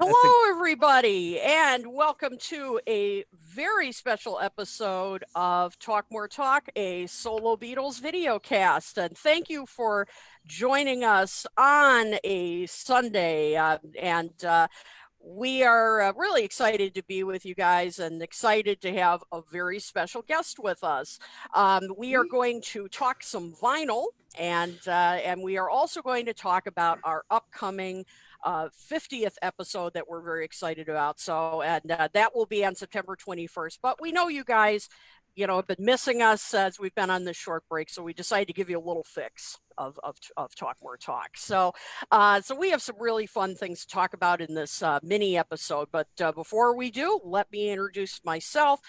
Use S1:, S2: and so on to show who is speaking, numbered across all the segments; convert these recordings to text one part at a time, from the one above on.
S1: Hello, everybody, and welcome to a very special episode of Talk More Talk, a solo Beatles video cast. And thank you for joining us on a Sunday. We are really excited to be with you guys and excited to have a very special guest with us. We are going to talk some vinyl, and we are also going to talk about our upcoming 50th episode that we're very excited about. So, and that will be on September 21st. But we know you guys, have been missing us as we've been on this short break. So we decided to give you a little fix of Talk More Talk. So we have some really fun things to talk about in this mini episode. But before we do, let me introduce myself,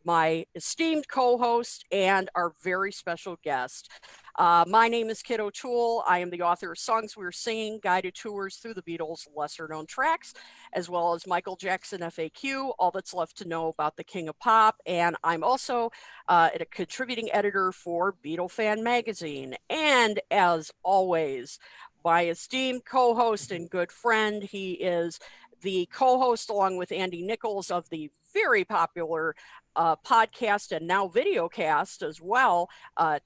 S1: my esteemed co-host, and our very special guest. My name is Kit O'Toole. I am the author of Songs We're Singing, Guided Tours Through the Beatles' Lesser Known Tracks, as well as Michael Jackson FAQ, All That's Left to Know About the King of Pop. And I'm also a contributing editor for Beatle Fan Magazine. And as always, my esteemed co-host and good friend, he is the co-host along with Andy Nichols of the very popular podcast and now video cast as well,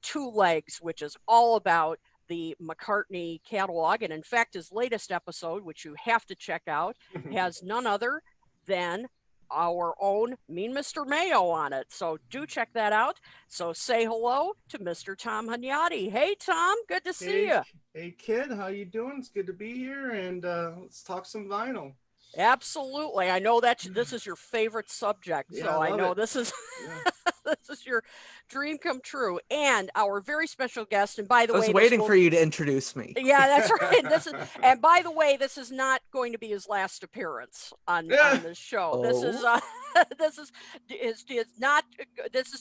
S1: Two Legs, which is all about the McCartney catalog. And in fact, his latest episode, which you have to check out, has none other than our own Mean Mr. Mayo on it. So do check that out. So say hello to Mr. Tom Hunyady. Hey, Tom, good to see you.
S2: Hey, kid, how you doing? It's good to be here, and let's talk some vinyl.
S1: Absolutely. I know that this is your favorite subject. So I know this is this is your dream come true. And our very special guest, and by the way,
S3: I was waiting for you to introduce me.
S1: Yeah, that's right. And by the way, this is not going to be his last appearance on this show. This is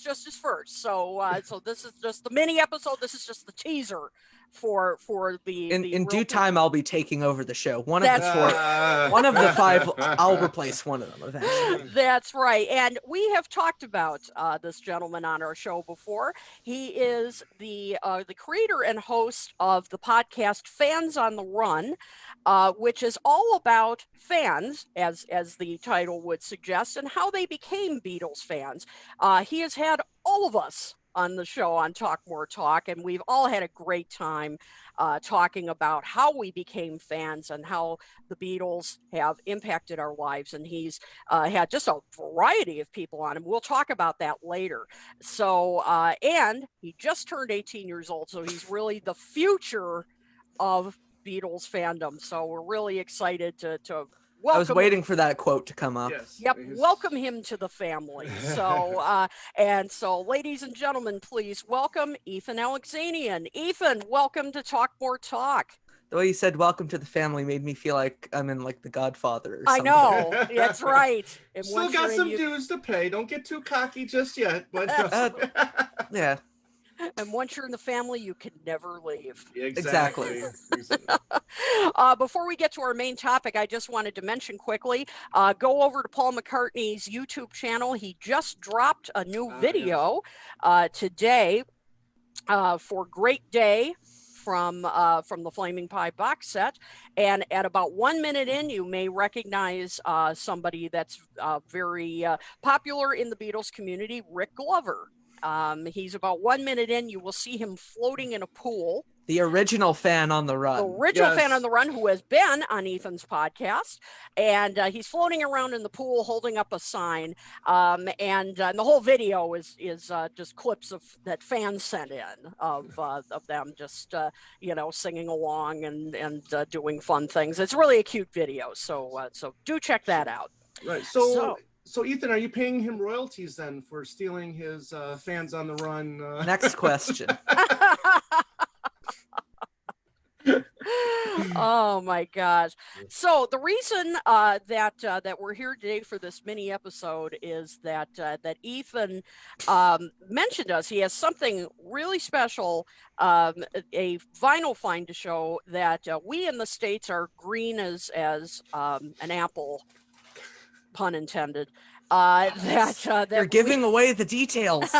S1: just his first. So this is just the mini episode. This is just the teaser for the
S3: in due time. I'll be taking over the show. One of the five, I'll replace one of them eventually.
S1: That's right. And we have talked about this gentleman on our show before. He is the creator and host of the podcast Fans on the Run, which is all about fans, as the title would suggest, and how they became Beatles fans. He has had all of us on the show on Talk More Talk, and we've all had a great time talking about how we became fans and how the Beatles have impacted our lives. And he's had just a variety of people on him. We'll talk about that later. So, and he just turned 18 years old, so he's really the future of Beatles fandom. So we're really excited to welcome.
S3: I was waiting for that quote to come up.
S2: Yes,
S1: yep, welcome him to the family. So, ladies and gentlemen, please welcome Ethan Alexanian. Ethan, welcome to Talk More Talk.
S3: The way you said "welcome to the family" made me feel like I'm in like The Godfather or something.
S1: I know, that's right. And
S2: still got some dues to pay. Don't get too cocky just yet. But
S3: yeah.
S1: And once you're in the family, you can never leave.
S3: Exactly.
S1: Before we get to our main topic, I just wanted to mention quickly, go over to Paul McCartney's YouTube channel. He just dropped a new video today for Great Day from the Flaming Pie box set. And at about 1 minute in, you may recognize somebody that's very popular in the Beatles community, Rick Glover. He's about 1 minute in. You will see him floating in a pool.
S3: The original fan on the run.
S1: The original fan on the run, who has been on Ethan's podcast. And he's floating around in the pool holding up a sign. And the whole video is just clips that fans sent in of them just, singing along and doing fun things. It's really a cute video. So do check that out.
S2: Right. So Ethan, are you paying him royalties then for stealing his Fans on the Run?
S3: Next question.
S1: Oh my gosh. So the reason that we're here today for this mini episode is that Ethan mentioned us. He has something really special, a vinyl find to show that we in the States are green as an apple, pun intended. That
S3: You're giving away the details.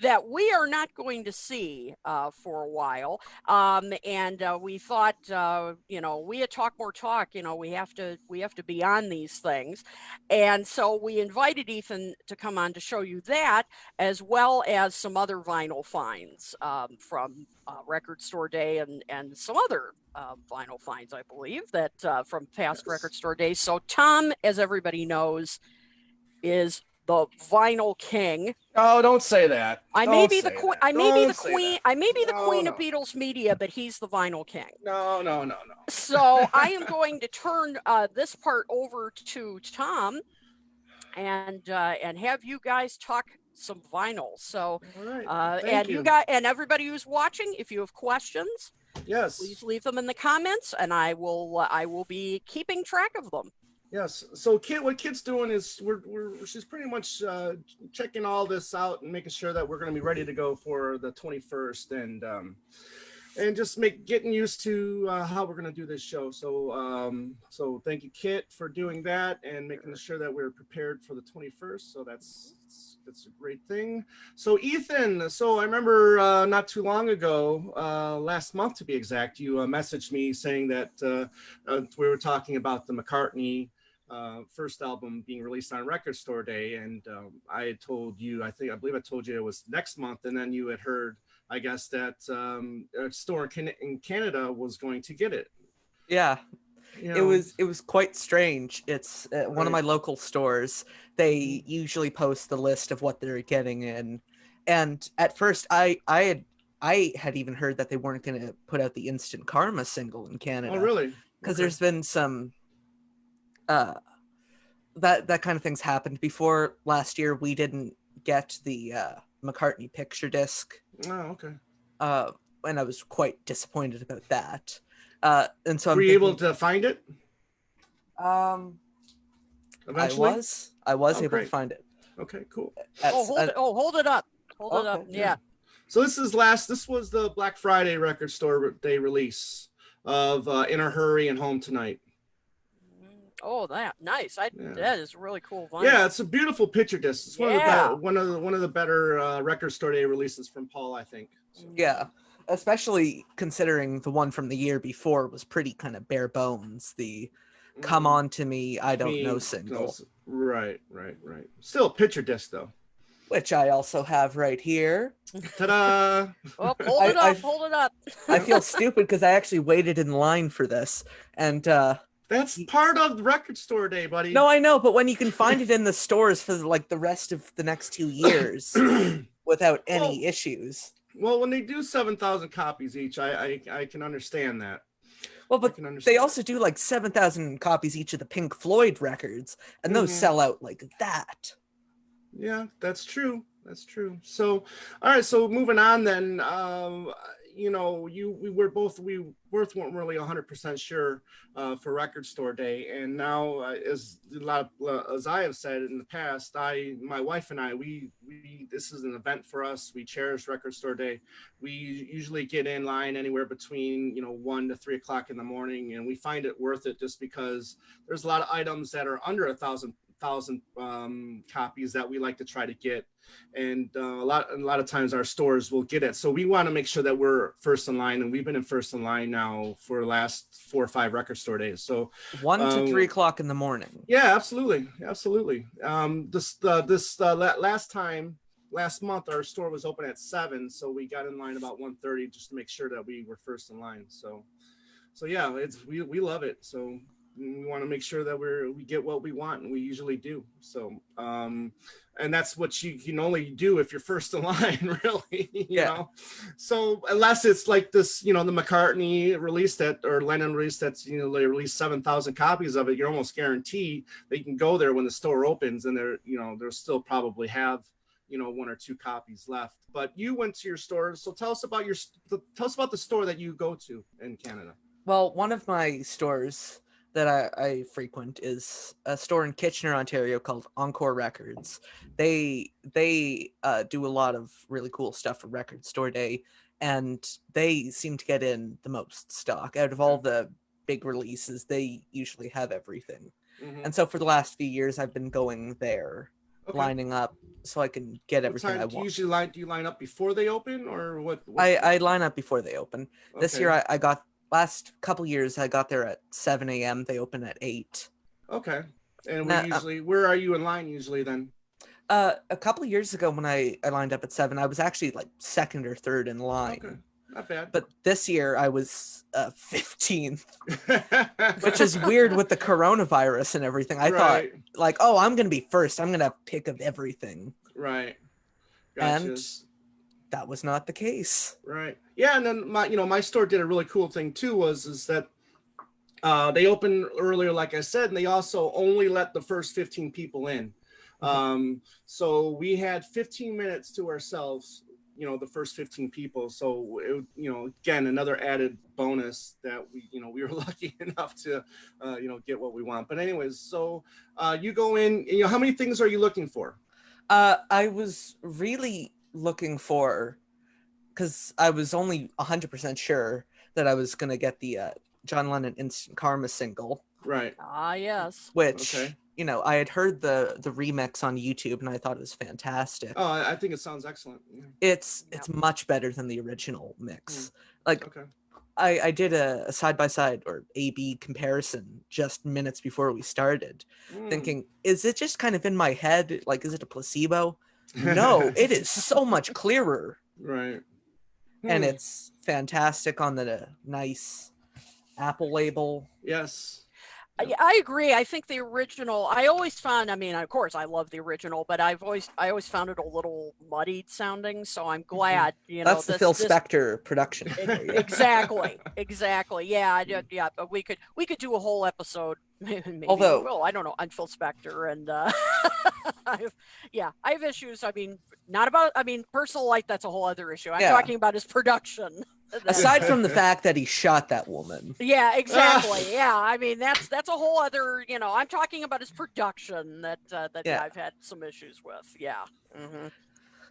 S1: that we are not going to see for a while. And we thought, we at Talk More Talk, we have to be on these things. And so we invited Ethan to come on to show you that, as well as some other vinyl finds from Record Store Day and some other vinyl finds, I believe, that from past Record Store days. So Tom, as everybody knows, is the vinyl king.
S2: Oh, don't say that.
S1: I may be the queen. I may be the queen. I may be the queen of
S2: No.
S1: Beatles media, but he's the vinyl king.
S2: No.
S1: So I am going to turn this part over to Tom, and have you guys talk some vinyl. So,
S2: All right.
S1: and you guys and everybody who's watching, if you have questions,
S2: yes,
S1: please leave them in the comments, and I will be keeping track of them.
S2: Yes. So what Kit's doing is she's pretty much checking all this out and making sure that we're going to be ready to go for the 21st, and just getting used to how we're going to do this show. So thank you, Kit, for doing that and making sure that we're prepared for the 21st. So that's a great thing. So Ethan, so I remember not too long ago, last month to be exact, you messaged me saying that we were talking about the McCartney first album being released on Record Store Day, and I had told you, I believe I told you it was next month, and then you had heard, I guess, that a store in Canada was going to get it.
S3: Yeah, it was quite strange. It's one of my local stores. They usually post the list of what they're getting in, and at first I had even heard that they weren't going to put out the Instant Karma single in Canada.
S2: Oh, really?
S3: Because there's been some that kind of things happened before. Last year we didn't get the McCartney picture disc.
S2: Oh, okay.
S3: And I was quite disappointed about that. And so
S2: were you able to find it? Eventually?
S3: I was able to find it.
S2: Okay, cool.
S1: Hold it up. Hold it up. Yeah.
S2: So this was the Black Friday Record Store Day release of In a Hurry and Home Tonight.
S1: Oh, that nice! That is really cool vinyl.
S2: Yeah, it's a beautiful picture disc. It's one of the better Record Store Day releases from Paul, I think. So.
S3: Yeah, especially considering the one from the year before was pretty kind of bare bones. The "Come On to Me, I Don't Know" single.
S2: Right. Still a picture disc though.
S3: Which I also have right here.
S2: Ta-da!
S1: Oh, hold it up! Hold it up!
S3: I feel stupid because I actually waited in line for this, and
S2: that's part of the Record Store Day, buddy.
S3: No, I know, but when you can find it in the stores for like the rest of the next 2 years without any issues.
S2: Well, when they do 7,000 copies each, I can understand that.
S3: Well, but they also do like 7,000 copies each of the Pink Floyd records, and those sell out like that.
S2: Yeah, that's true. That's true. So, all right. So moving on then, we both weren't really 100% sure for Record Store Day, and now as I have said in the past, my wife and I, we this is an event for us. We cherish Record Store Day. We usually get in line anywhere between 1 to 3 o'clock in the morning, and we find it worth it just because there's a lot of items that are under 1,000 copies that we like to try to get, and a lot of times our stores will get it, so we want to make sure that we're first in line, and we've been in first in line now for the last 4 or 5 Record Store Days. So
S3: 1 to 3 o'clock in the morning.
S2: Yeah, absolutely. Last month our store was open at 7, so we got in line about 1:30 just to make sure that we were first in line. So yeah, we love it. So we want to make sure that we get what we want, and we usually do. So, and that's what you can only do if you're first in line, really, you know? So unless it's like this, the McCartney release or Lennon release that's, they released 7,000 copies of it, you're almost guaranteed that you can go there when the store opens, and they'll still probably have, 1 or 2 copies left. But you went to your store. So tell us about the store that you go to in Canada.
S3: Well, one of my stores that I frequent is a store in Kitchener, Ontario called Encore Records. They do a lot of really cool stuff for Record Store Day, and they seem to get in the most stock. Out of all the big releases, they usually have everything. Mm-hmm. And so for the last few years, I've been going there
S2: Okay.
S3: lining up so I can get
S2: What
S3: everything
S2: time
S3: I
S2: do you
S3: want.
S2: usually do you line up before they open, or what?
S3: I line up before they open. This
S2: Okay.
S3: year I got, last couple years I got there at 7 a.m. They open at 8.
S2: Okay. And
S3: Now,
S2: where are you in line usually then?
S3: A couple of years ago when I lined up at 7, I was actually like second or third in line.
S2: Okay, not bad.
S3: But this year I was 15th, which is weird with the coronavirus and everything. I thought like, oh, I'm going to be first. I'm going to have pick of everything.
S2: Right. Gotcha.
S3: And that was not the case.
S2: Right. Yeah, and then my store did a really cool thing too, is that they opened earlier, like I said, and they also only let the first 15 people in. So we had 15 minutes to ourselves, the first 15 people. So, again, another added bonus that we were lucky enough to, get what we want. But anyways, so you go in, how many things are you looking for?
S3: I was really looking for, because I was only 100% sure that I was going to get the John Lennon Instant Karma single.
S2: Right.
S1: Ah, yes.
S3: Which,
S2: okay.
S3: I had heard the remix on YouTube and I thought it was fantastic.
S2: Oh, I think it sounds excellent. Yeah.
S3: It's much better than the original mix. Like,
S2: okay.
S3: I did a side-by-side or A/B comparison just minutes before we started, thinking, is it just kind of in my head? Like, is it a placebo? No, it is so much clearer.
S2: Right.
S3: And it's fantastic on the nice Apple label.
S2: Yes.
S1: I agree. I think the original, I always found, of course I love the original, but I always found it a little muddied sounding. So I'm glad,
S3: That's the Phil Spector production.
S1: Exactly. Yeah. But we could do a whole episode. Maybe
S3: Although,
S1: I don't know, on Phil Spector, and I have issues. Not about, personal life. That's a whole other issue. I'm talking about his production.
S3: Aside from the fact that he shot that woman.
S1: Yeah, exactly. Yeah, that's a whole other. I'm talking about his production that I've had some issues with. Yeah. Mm-hmm.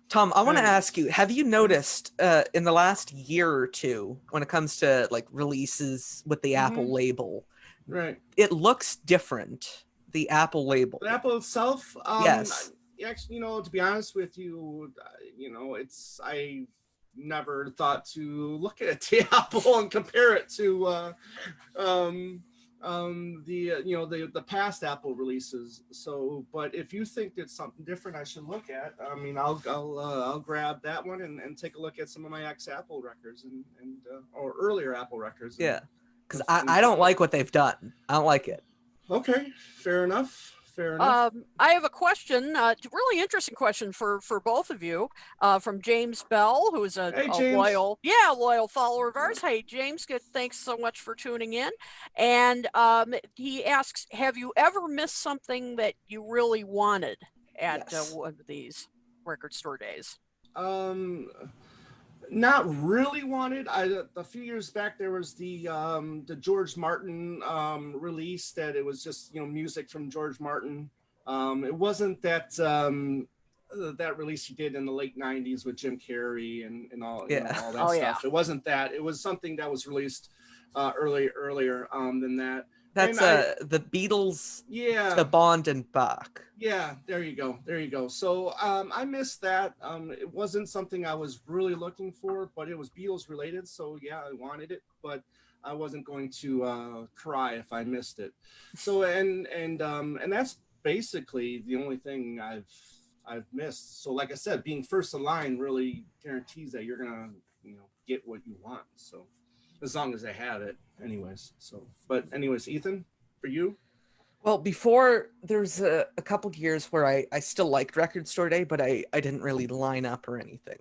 S3: Tom, I want to ask you: have you noticed in the last year or two, when it comes to like releases with the Apple label,
S2: right?
S3: It looks different. The Apple label.
S2: The Apple itself.
S3: Yes.
S2: Actually, to be honest with you, I never thought to look at the Apple and compare it to the past Apple releases. So, but if you think it's something different I should look at, I'll grab that one and take a look at some of my ex-Apple records and or earlier Apple records.
S3: Yeah, because I don't like what they've done. I don't like it.
S2: Okay, fair enough. I
S1: have a question, really interesting question for both of you, from James Bell, who's a loyal follower of ours. Hey, James, good. Thanks so much for tuning in. And he asks, have you ever missed something that you really wanted at one of these record store days?
S2: Not really wanted. A few years back there was the George Martin release that it was just music from George Martin. It wasn't that that release he did in the late 90s with Jim Carrey and all all that stuff. Yeah. It wasn't that. It was something that was released earlier than that. That's
S3: the Beatles, the Bond and Bach.
S2: Yeah, there you go. So I missed that. It wasn't something I was really looking for, but it was Beatles related. So yeah, I wanted it, but I wasn't going to cry if I missed it. So and that's basically the only thing I've missed. So like I said, being first in line really guarantees that you're gonna get what you want. So as long as they have it. Anyways, Ethan, for you?
S3: Well, before there's a couple years where I still liked Record Store Day, but I didn't really line up or anything.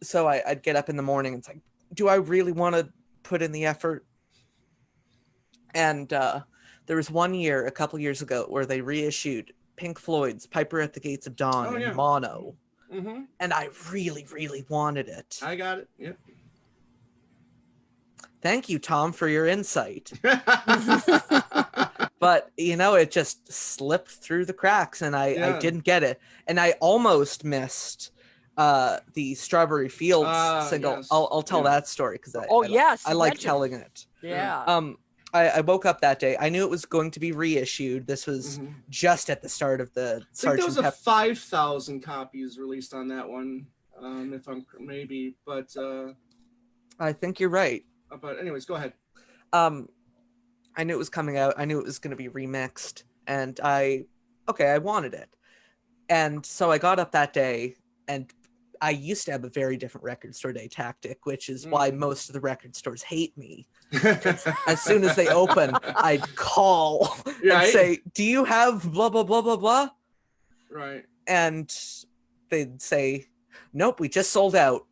S3: So I'd get up in the morning and it's like, do I really want to put in the effort? And there was one year, a couple years ago, where they reissued Pink Floyd's Piper at the Gates of Dawn in mono.
S2: Mm-hmm.
S3: And I really, really wanted it.
S2: I got it, yep.
S3: Thank you, Tom, for your insight. But, it just slipped through the cracks and I didn't get it. And I almost missed the Strawberry Fields single. Yes. I'll tell that story because I like telling it.
S1: Yeah.
S3: I woke up that day. I knew it was going to be reissued. This was just at the start of the
S2: I think there was a
S3: Sgt.
S2: 5,000 copies released on that one, if I'm maybe, but
S3: I think you're right.
S2: But anyways, go ahead.
S3: I knew it was coming out. I knew it was going to be remixed, and I wanted it. And so I got up that day, and I used to have a very different record store day tactic, which is why most of the record stores hate me. As soon as they open, I'd call and say, "Do you have blah blah blah blah blah?"
S2: Right.
S3: And they'd say, "Nope, we just sold out."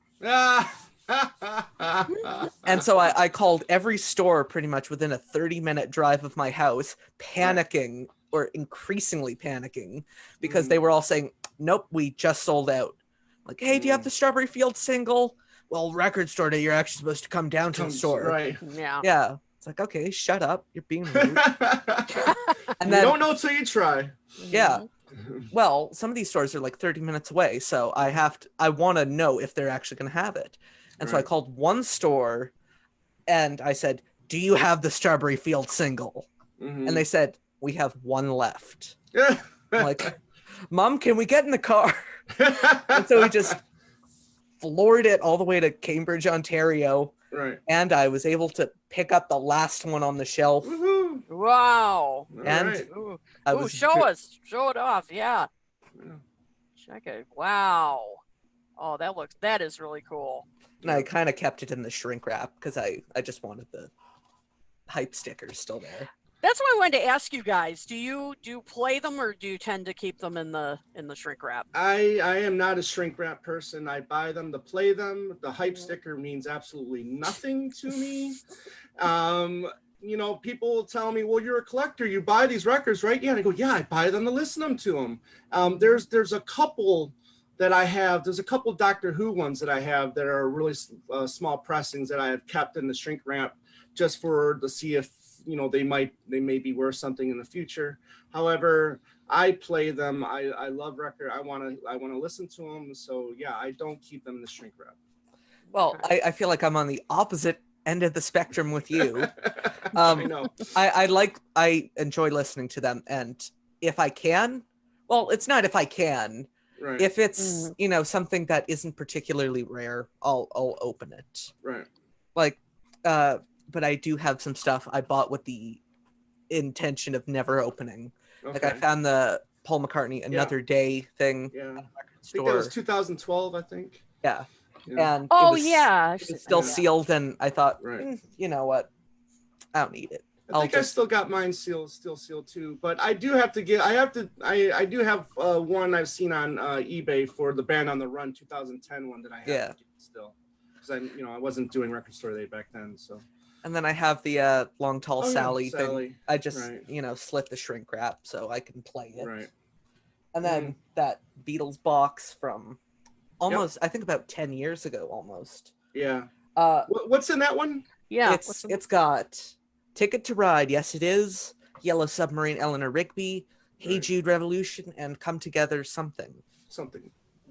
S3: And so I called every store pretty much within a 30-minute drive of my house, panicking or increasingly panicking because they were all saying, "Nope, we just sold out." Like, "Hey, do you have the Strawberry Fields single?" "Well, record store day, you're actually supposed to come down to the store."
S2: Right.
S1: Yeah.
S3: It's like, okay, shut up. You're being rude.
S2: And then, you don't know till you try.
S3: Yeah. Well, some of these stores are like 30 minutes away, so I want to know if they're actually going to have it. And so I called one store and I said, "Do you have the Strawberry Fields single?" And they said, "We have one left." I'm like, "Mom, can we get in the car?" And so we just floored it all the way to Cambridge, Ontario.
S2: Right.
S3: And I was able to pick up the last one on the shelf.
S2: Woohoo.
S1: Wow.
S3: And
S1: show it off. Yeah. Check it. Wow. Oh, that is really cool.
S3: And I kind of kept it in the shrink wrap because I just wanted the hype stickers still there.
S1: That's why I wanted to ask you guys. Do you play them or do you tend to keep them in the shrink wrap?
S2: I am not a shrink wrap person. I buy them to play them. The hype sticker means absolutely nothing to me. You know, people will tell me, "Well, you're a collector. You buy these records, right?" Yeah, and I go, "Yeah, I buy them to listen to them." There's a couple that I have. There's a couple Doctor Who ones that I have that are really small pressings that I have kept in the shrink wrap just to see if, you know, they may be worth something in the future. However, I play them. I love record. I want to listen to them. So yeah, I don't keep them in the shrink wrap.
S3: Well, I feel like I'm on the opposite end of the spectrum with you.
S2: I know.
S3: I enjoy listening to them, and if I can, well, it's not if I can.
S2: Right.
S3: If it's you know, something that isn't particularly rare, I'll open it.
S2: Right.
S3: Like, but I do have some stuff I bought with the intention of never opening.
S2: Okay.
S3: Like, I found the Paul McCartney Another Day thing
S2: Yeah.
S3: at the record
S2: I
S3: store.
S2: think that was 2012, I think.
S3: Yeah.
S2: Yeah.
S3: And
S1: it
S3: was still sealed, and I thought,
S2: Right.
S3: You know what? I don't need it.
S2: I think I still got mine still sealed too, but I do have to get. I do have one I've seen on eBay for the Band on the Run 2010 one that I have to get still, because I wasn't doing record store day back then. So.
S3: And then I have the Long Tall Sally thing.
S2: Sally.
S3: I just slit the shrink wrap so I can play it.
S2: Right.
S3: And then that Beatles box from almost I think about 10 years ago almost.
S2: Yeah. What's in that one?
S1: Yeah.
S3: It's got Ticket to Ride, yes it is, Yellow Submarine, Eleanor Rigby, Hey Jude Revolution, and Come Together Something.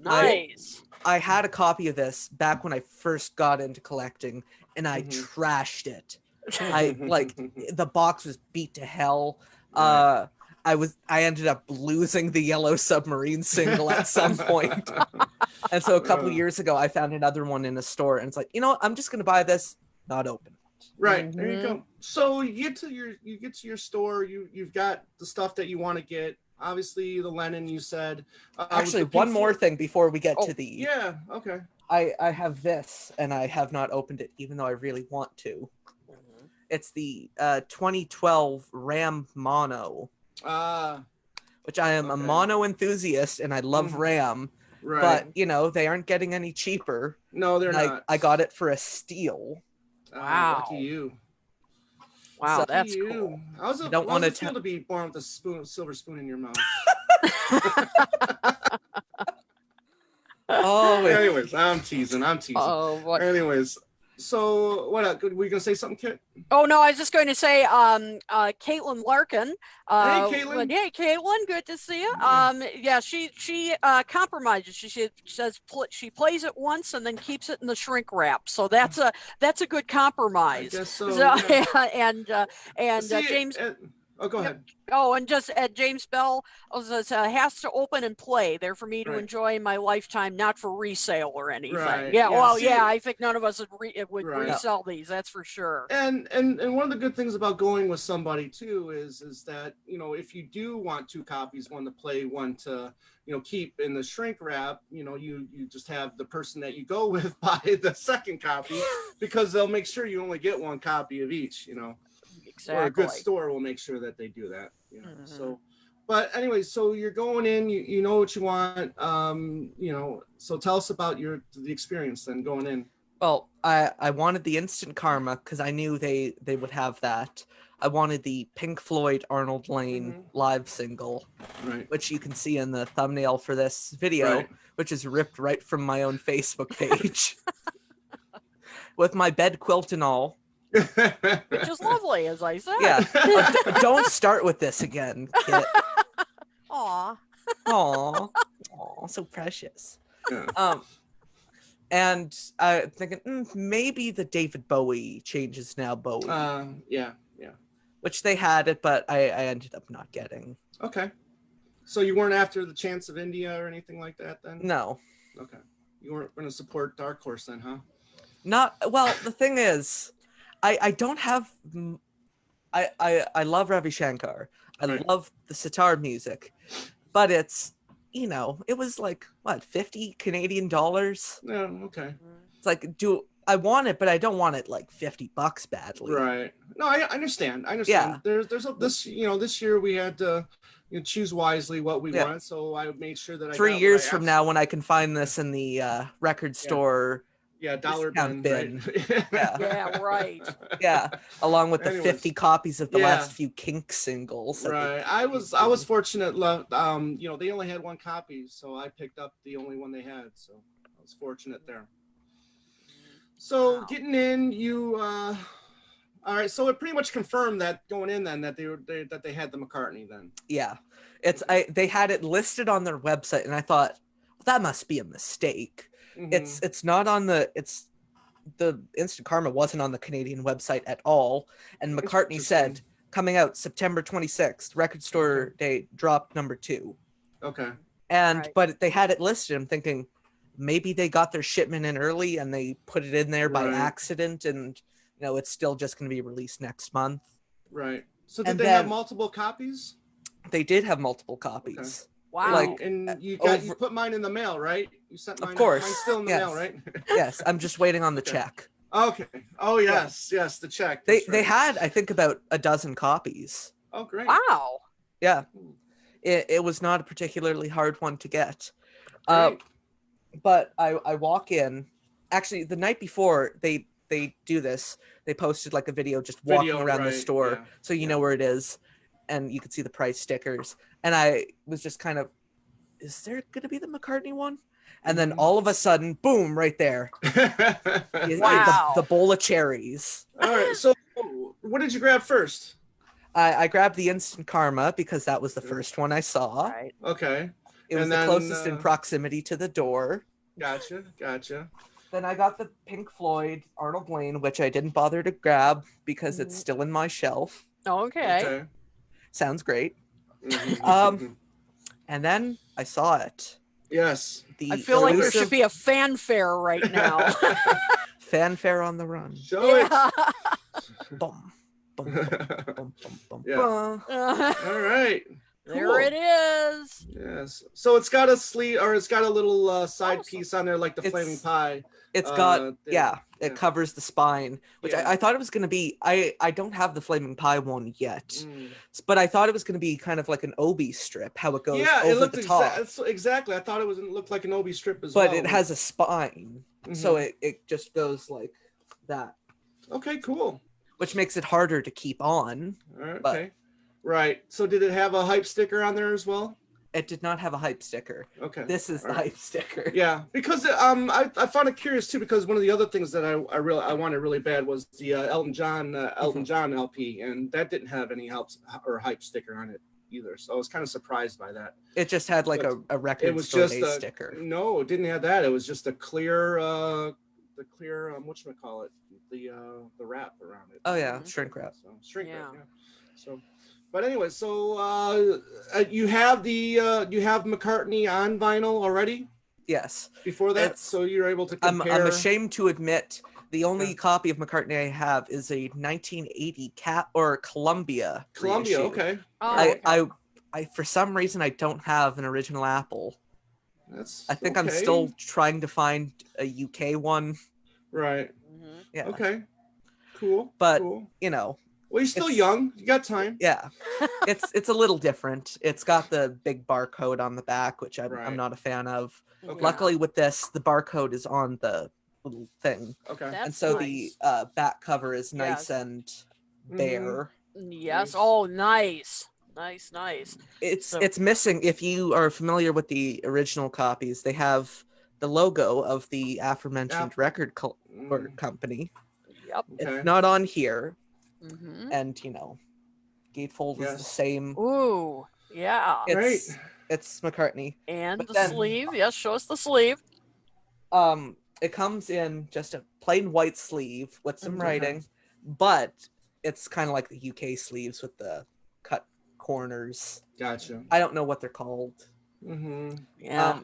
S1: Nice.
S3: I had a copy of this back when I first got into collecting, and I trashed it. The box was beat to hell.
S2: Right.
S3: I ended up losing the Yellow Submarine single at some point. And so a couple years ago, I found another one in a store, and it's like, you know what? I'm just gonna buy this, not open it.
S2: Right. There you go. So you get to your store, you've got the stuff that you want to get. Obviously the Lennon, you said.
S3: Actually, one more thing before we get to the.
S2: Yeah, okay.
S3: I have this, and I have not opened it, even though I really want to. It's the 2012 Ram Mono. Which I am a mono enthusiast, and I love Ram. Right. But, you know, they aren't getting any cheaper.
S2: No, they're not.
S3: I got it for a steal.
S1: Wow.
S2: Lucky you.
S1: Wow,
S2: So
S1: that's
S2: you.
S1: cool.
S2: How's it feel to be born with a silver spoon in your mouth?
S3: Oh,
S2: anyways, I'm teasing.
S1: Oh, what?
S2: Anyways, So what? Were you gonna say something, Kit?
S1: Oh no, I was just going to say, Caitlin Larkin.
S2: Hey, Caitlin.
S1: Hey, Caitlin, good to see you. Yeah, she compromises. She says she plays it once and then keeps it in the shrink wrap. So that's a good compromise.
S2: I guess so.
S1: So,
S2: Yeah.
S1: and
S2: See,
S1: James.
S2: oh, go ahead.
S1: Oh, and just James Bell has to open and play. They're for me to
S2: Right.
S1: enjoy in my lifetime, not for resale or anything.
S2: Right.
S1: Yeah,
S2: Yeah,
S1: well,
S2: see-
S1: yeah, I think none of us would
S2: Right.
S1: resell these. That's for sure.
S2: And one of the good things about going with somebody too is that, you know, if you do want 2 copies, one to play, one to, you know, keep in the shrink wrap, you know, you just have the person that you go with buy the second copy, because they'll make sure you only get 1 copy of each, you know.
S1: Exactly.
S2: Or a good store will make sure that they do that. You know? So, but anyway, so you're going in, you know what you want. You know, so tell us about the experience then going in.
S3: Well, I wanted the Instant Karma because I knew they would have that. I wanted the Pink Floyd Arnold Lane live single,
S2: right,
S3: which you can see in the thumbnail for this video,
S2: right,
S3: which is ripped right from my own Facebook page, with my bed quilt and all.
S1: Which is lovely, as I said.
S3: Yeah. Don't start with this again, Kit.
S1: Aw.
S3: Aw, so precious.
S2: Yeah.
S3: And I thinking maybe the David Bowie Changes Now Bowie.
S2: Yeah.
S3: Which they had it, but I ended up not getting.
S2: Okay. So you weren't after the Chance of India or anything like that then?
S3: No.
S2: Okay. You weren't going to support Dark Horse then, huh?
S3: Not well. The thing is, I don't have. I love Ravi Shankar. I love the sitar music, but it's, you know, it was like what, 50 Canadian dollars?
S2: Yeah. Okay.
S3: It's like, I want it, but I don't want it like $50 badly.
S2: Right. No, I understand.
S3: Yeah.
S2: There's this, you know, this year we had to, you know, choose wisely what we want. So I made sure that
S3: 3 years from now, when I can find this in the record store.
S2: Yeah, dollar
S3: bin.
S2: Right?
S1: Yeah, right.
S3: Yeah, along with the
S2: Anyways.
S3: 50 copies of the last few Kink singles.
S2: Right. I was fortunate. You know, they only had 1 copy, so I picked up the only one they had. So I was fortunate there. So getting in, you all right. So it pretty much confirmed that going in then that they had the McCartney then.
S3: Yeah, they had it listed on their website, and I thought, well, that must be a mistake. It's not on the Instant Karma wasn't on the Canadian website at all, and McCartney said coming out September 26th, record store day, drop number 2.
S2: Okay.
S3: And but they had it listed. I'm thinking maybe they got their shipment in early and they put it in there by accident, and you know it's still just going to be released next month.
S2: Right. So did they have multiple copies?
S3: They did have multiple copies.
S2: Okay.
S1: Wow.
S3: Like,
S2: and you put mine in the mail, right? You sent mine.
S3: Of course.
S2: Mine's still in the mail, right?
S3: Yes, I'm just waiting on the check.
S2: Okay. Oh yes, yes, the check.
S3: They had, I think, about a dozen copies.
S2: Oh great.
S1: Wow.
S3: Yeah. It was not a particularly hard one to get. But I walk in. Actually, the night before they do this, they posted like a video just walking around the store, so you know where it is, and you can see the price stickers. And I was just kind of, is there going to be the McCartney one? And then all of a sudden, boom, right there.
S1: Wow.
S3: The bowl of cherries.
S2: All right. So what did you grab first?
S3: I grabbed the Instant Karma because that was the first one I saw.
S1: Right.
S2: Okay.
S3: It was the closest in proximity to the door.
S2: Gotcha.
S3: Then I got the Pink Floyd Arnold Lane, which I didn't bother to grab because it's still in my shelf.
S1: Okay.
S3: Sounds great. And then I saw it.
S2: Yes.
S1: I feel like there should be a fanfare right now.
S3: Fanfare on the run.
S2: Show it.
S3: Boom. Boom, boom, boom,
S2: Yeah.
S3: boom.
S2: All right.
S1: There
S2: Cool.
S1: it is.
S2: Yes. So it's got a sleeve, or it's got a little side piece on there, like the flaming pie.
S3: It's got it covers the spine, which I thought it was going to be. I don't have the flaming pie one yet, but I thought it was going to be kind of like an Obi strip, how it goes over the top.
S2: Exactly. I thought it looked like an Obi strip as well.
S3: But it has a spine, so it just goes like that.
S2: Okay, cool.
S3: Which makes it harder to keep on.
S2: All right, okay. Right. So did it have a hype sticker on there as well?
S3: It did not have a hype sticker.
S2: Okay.
S3: This is the
S2: All right.
S3: hype sticker.
S2: Yeah, because I found it curious too, because one of the other things that I wanted really bad was the Elton John LP, and that didn't have any helps or hype sticker on it either. So I was kind of surprised by that.
S3: It just had like
S2: But
S3: a record
S2: It was
S3: store
S2: just
S3: day
S2: a
S3: sticker.
S2: No, it didn't have that. It was just a clear whatchamacallit, the wrap around it.
S3: Oh yeah, shrink wrap.
S2: So shrink
S1: Yeah.
S2: wrap. Yeah. So. But anyway, so you have McCartney on vinyl already
S3: Yes.
S2: before that,
S3: It's-
S2: so you're able to
S3: I'm
S2: compare.
S3: ashamed to admit the only
S2: Yeah.
S3: copy of McCartney I have is a 1980 Columbia.
S2: Columbia,
S3: reissue.
S2: okay.
S1: Oh,
S2: Alright.
S3: I for some reason I don't have an original Apple.
S2: That's
S3: I think I'm
S2: okay.
S3: still trying to find a UK one.
S2: right.
S1: Mhm.
S3: Yeah.
S2: Okay. Cool.
S3: But-
S2: cool.
S3: You know,
S2: Well, you're still
S3: it's-
S2: young. You got time.
S3: yeah. It's a little different. It's got the big barcode on the back, which I'm
S2: Right.
S3: not a fan of.
S2: Okay.
S3: Luckily with this, the barcode is on the little thing.
S2: Okay.
S1: That's
S3: And so
S1: nice.
S3: the back cover is
S1: Yes.
S3: nice and
S2: Mhm.
S3: bare.
S1: Yes.
S2: Nice.
S1: Oh, nice. Nice.
S3: It's
S1: So-
S3: it's missing. If you are familiar with the original copies, they have the logo of the aforementioned
S2: Yep.
S3: record or
S2: Mm,
S3: company.
S1: Yep.
S2: okay.
S3: It's not on here,
S1: Hmm.
S3: and gatefold is the
S2: Yes.
S3: same.
S1: Ooh. Yeah.
S3: It's it's McCartney.
S1: And
S3: but
S1: the
S3: then-
S1: sleeve. Yes. Show us the sleeve.
S3: It comes in just a plain white sleeve with some
S2: Okay.
S3: writing, but it's kind of like the UK sleeves with the cut corners.
S2: Gotcha.
S3: I don't know what they're called.
S2: Mm-hmm.
S1: Yeah.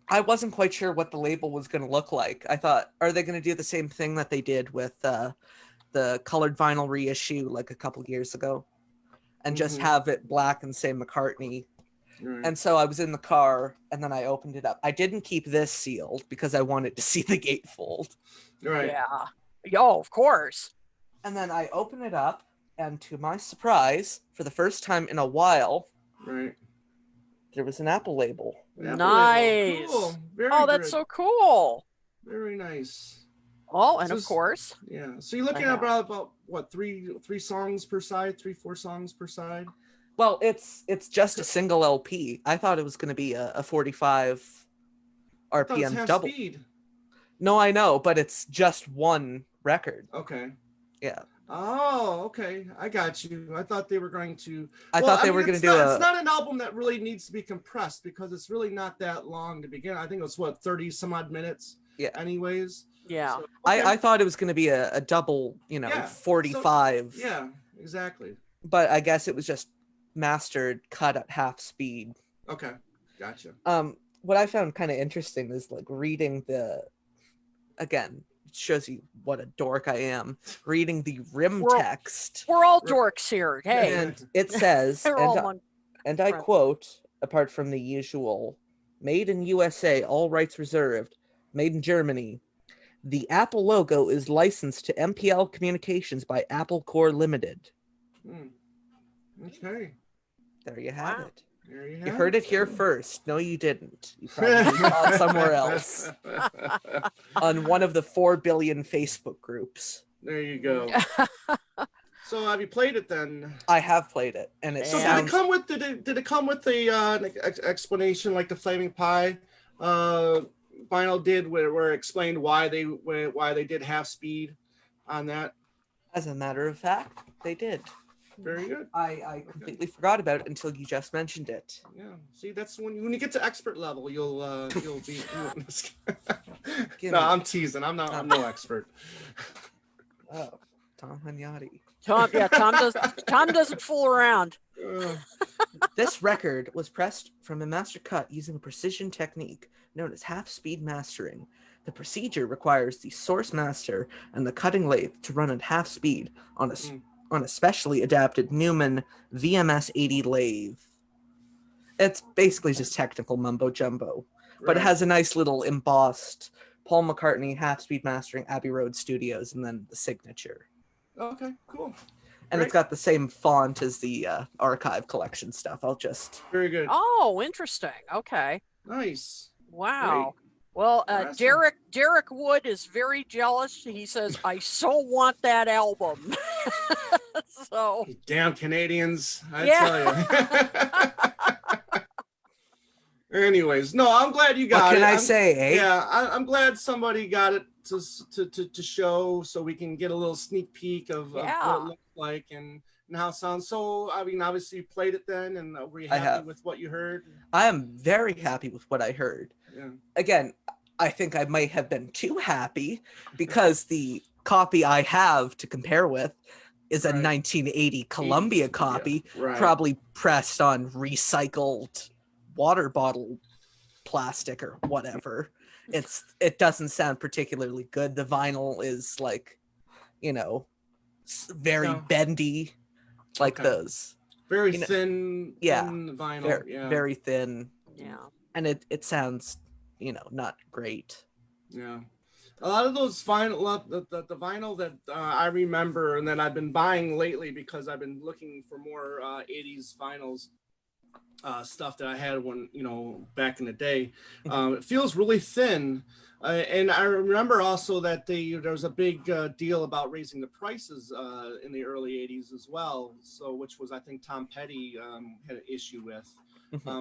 S3: I wasn't quite sure what the label was going to look like. I thought, are they going to do the same thing that they did with the colored vinyl reissue like a couple years ago, and just
S2: Mhm.
S3: have it black and say McCartney?
S2: Right.
S3: And so I was in the car, and then I opened it up. I didn't keep this sealed because I wanted to see the gatefold.
S2: right.
S1: Yeah. Yo, of course.
S3: And then I open it up, and to my surprise, for the first time in a while,
S2: Right.
S3: there was an Apple label.
S2: Apple
S1: Nice.
S2: label. Cool. Very
S1: Oh, that's
S2: good.
S1: so cool.
S2: Very nice.
S1: Oh, and
S2: So
S1: of
S2: s-
S1: course.
S2: Yeah. So you're looking
S1: I
S2: at about what, three songs per side, 4 songs per side.
S3: Well, it's just a single LP. I thought it was going to be a 45
S2: I thought it was
S3: RPM
S2: half
S3: double.
S2: speed.
S3: No, I know, but it's just one record.
S2: Okay.
S3: Yeah.
S2: Oh, okay. I got you. I thought they were going to.
S3: I
S2: Well,
S3: thought they
S2: mean,
S3: were going
S2: it's
S3: to do
S2: not-
S3: a.
S2: It's not an album that really needs to be compressed because it's really not that long to begin. I think it was 30 some odd minutes.
S3: Yeah.
S2: Anyways.
S1: Yeah.
S2: So, okay.
S3: I thought it was going to be a double,
S2: Yeah,
S3: 45.
S2: Yeah. Exactly.
S3: But I guess it was just mastered, cut at half speed.
S2: Okay. Gotcha.
S3: What I found kind of interesting is like reading again, it shows you what a dork I am. Reading the rim
S1: We're-
S3: text,
S1: We're all
S2: Right.
S1: dorks here. Hey.
S3: and it says,
S1: We're all
S3: and,
S1: one.
S3: and I
S1: Right.
S3: quote, apart from the usual, "Made in USA, all rights reserved. Made in Germany. The Apple logo is licensed to MPL Communications by Apple Core Limited."
S2: Hmm. Okay.
S3: There you have
S1: Wow.
S3: it.
S2: There you
S3: You
S2: have
S3: heard it here first. No, you didn't. You probably saw it somewhere else on one of the 4 billion Facebook groups.
S2: There you go. So have you played it then?
S3: I have played it, and it
S2: So
S1: Yeah.
S2: did
S3: sounds.
S2: did it come with the explanation like the Flaming Pie vinyl did, where it explained why they did half speed on that?
S3: As a matter of fact, they did.
S2: Very good.
S3: I completely forgot about it until you just mentioned it.
S2: Yeah. See, that's when you get to expert level, you'll be.
S3: Give
S2: No,
S3: me-
S2: I'm teasing. I'm no expert.
S3: Oh, Tom Hunyady.
S1: Tom doesn't fool around.
S2: Uh,
S3: This record was pressed from a master cut using a precision technique known as half-speed mastering. The procedure requires the source master and the cutting lathe to run at half speed on a specially adapted Newman VMS-80 lathe. It's basically just technical mumbo jumbo, but it
S2: right.
S3: has a nice little embossed Paul McCartney half-speed mastering Abbey Road Studios and then the signature.
S2: Okay, cool.
S3: And it's got the same font as the archive collection stuff. I'll just
S2: Very good.
S1: Oh, interesting. Okay.
S2: Nice.
S1: Wow. Well,
S2: Awesome.
S1: Derek Wood is very jealous. He says, "I so want that album." So
S2: You damn Canadians, I
S1: Yeah.
S2: tell you. Anyways, no, I'm glad you got
S3: What
S2: it.
S3: can I say, eh?
S2: Yeah, I'm glad somebody got it to show, so we can get a little sneak peek of what
S1: Yeah.
S2: it looks like and how it sounds. So, I mean, obviously you played it then, and were you
S3: I
S2: happy
S3: have.
S2: with what you heard?
S3: I am very happy with what I heard.
S2: Yeah.
S3: Again, I think I might have been too happy because the copy I have to compare with is a
S2: Right.
S3: 1980 Columbia
S2: Yeah,
S3: copy,
S2: right.
S3: probably pressed on recycled water bottle plastic or whatever. It doesn't sound particularly good. The vinyl is like, you know, very
S2: No.
S3: bendy, like
S2: Okay.
S3: those.
S2: Very
S3: You know,
S2: thin,
S3: yeah,
S2: thin vinyl.
S3: very,
S2: Yeah.
S3: very thin.
S1: Yeah.
S3: And it sounds, you know, not great.
S2: Yeah. A lot of those vinyl, the vinyl that I remember and that I've been buying lately because I've been looking for more 80s vinyls stuff that I had when, you know, back in the day. It feels really thin. And I remember also that there was a big deal about raising the prices in the early 80s as well. So, which was, I think, Tom Petty had an issue with.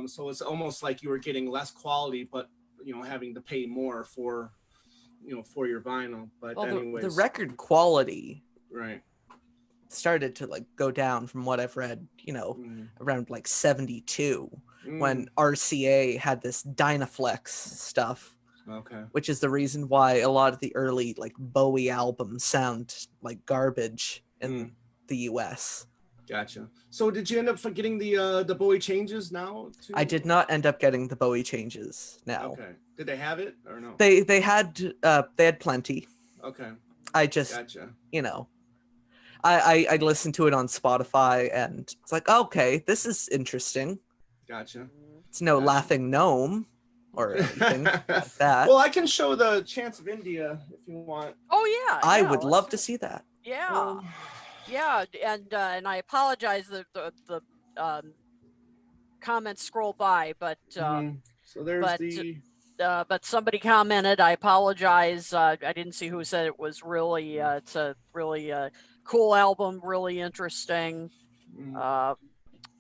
S2: So it's almost like you were getting less quality, but, you know, having to pay more for, you know, for your vinyl. But
S3: Well,
S2: anyways,
S3: the record quality
S2: right,
S3: started to like go down from what I've read, you know, around like 72 when RCA had this Dynaflex stuff.
S2: Okay.
S3: Which is the reason why a lot of the early like Bowie albums sound like garbage in the US.
S2: Gotcha. So did you end up getting the Bowie changes now too?
S3: I did not end up getting the Bowie changes now.
S2: Okay. Did they have it or no?
S3: They had plenty.
S2: Okay.
S3: I just
S2: Gotcha.
S3: you know, I listened to it on Spotify and it's like, okay, this is interesting.
S2: Gotcha.
S3: It's no Laughing Gnome or anything like that.
S2: Well, I can show the Chance of India if you want.
S1: Oh yeah.
S3: I would love to see that.
S1: Yeah. Yeah, and I apologize that the comments scroll by, but
S2: so there's
S1: but somebody commented. I apologize. I didn't see who said it was really. It's a really cool album, really interesting.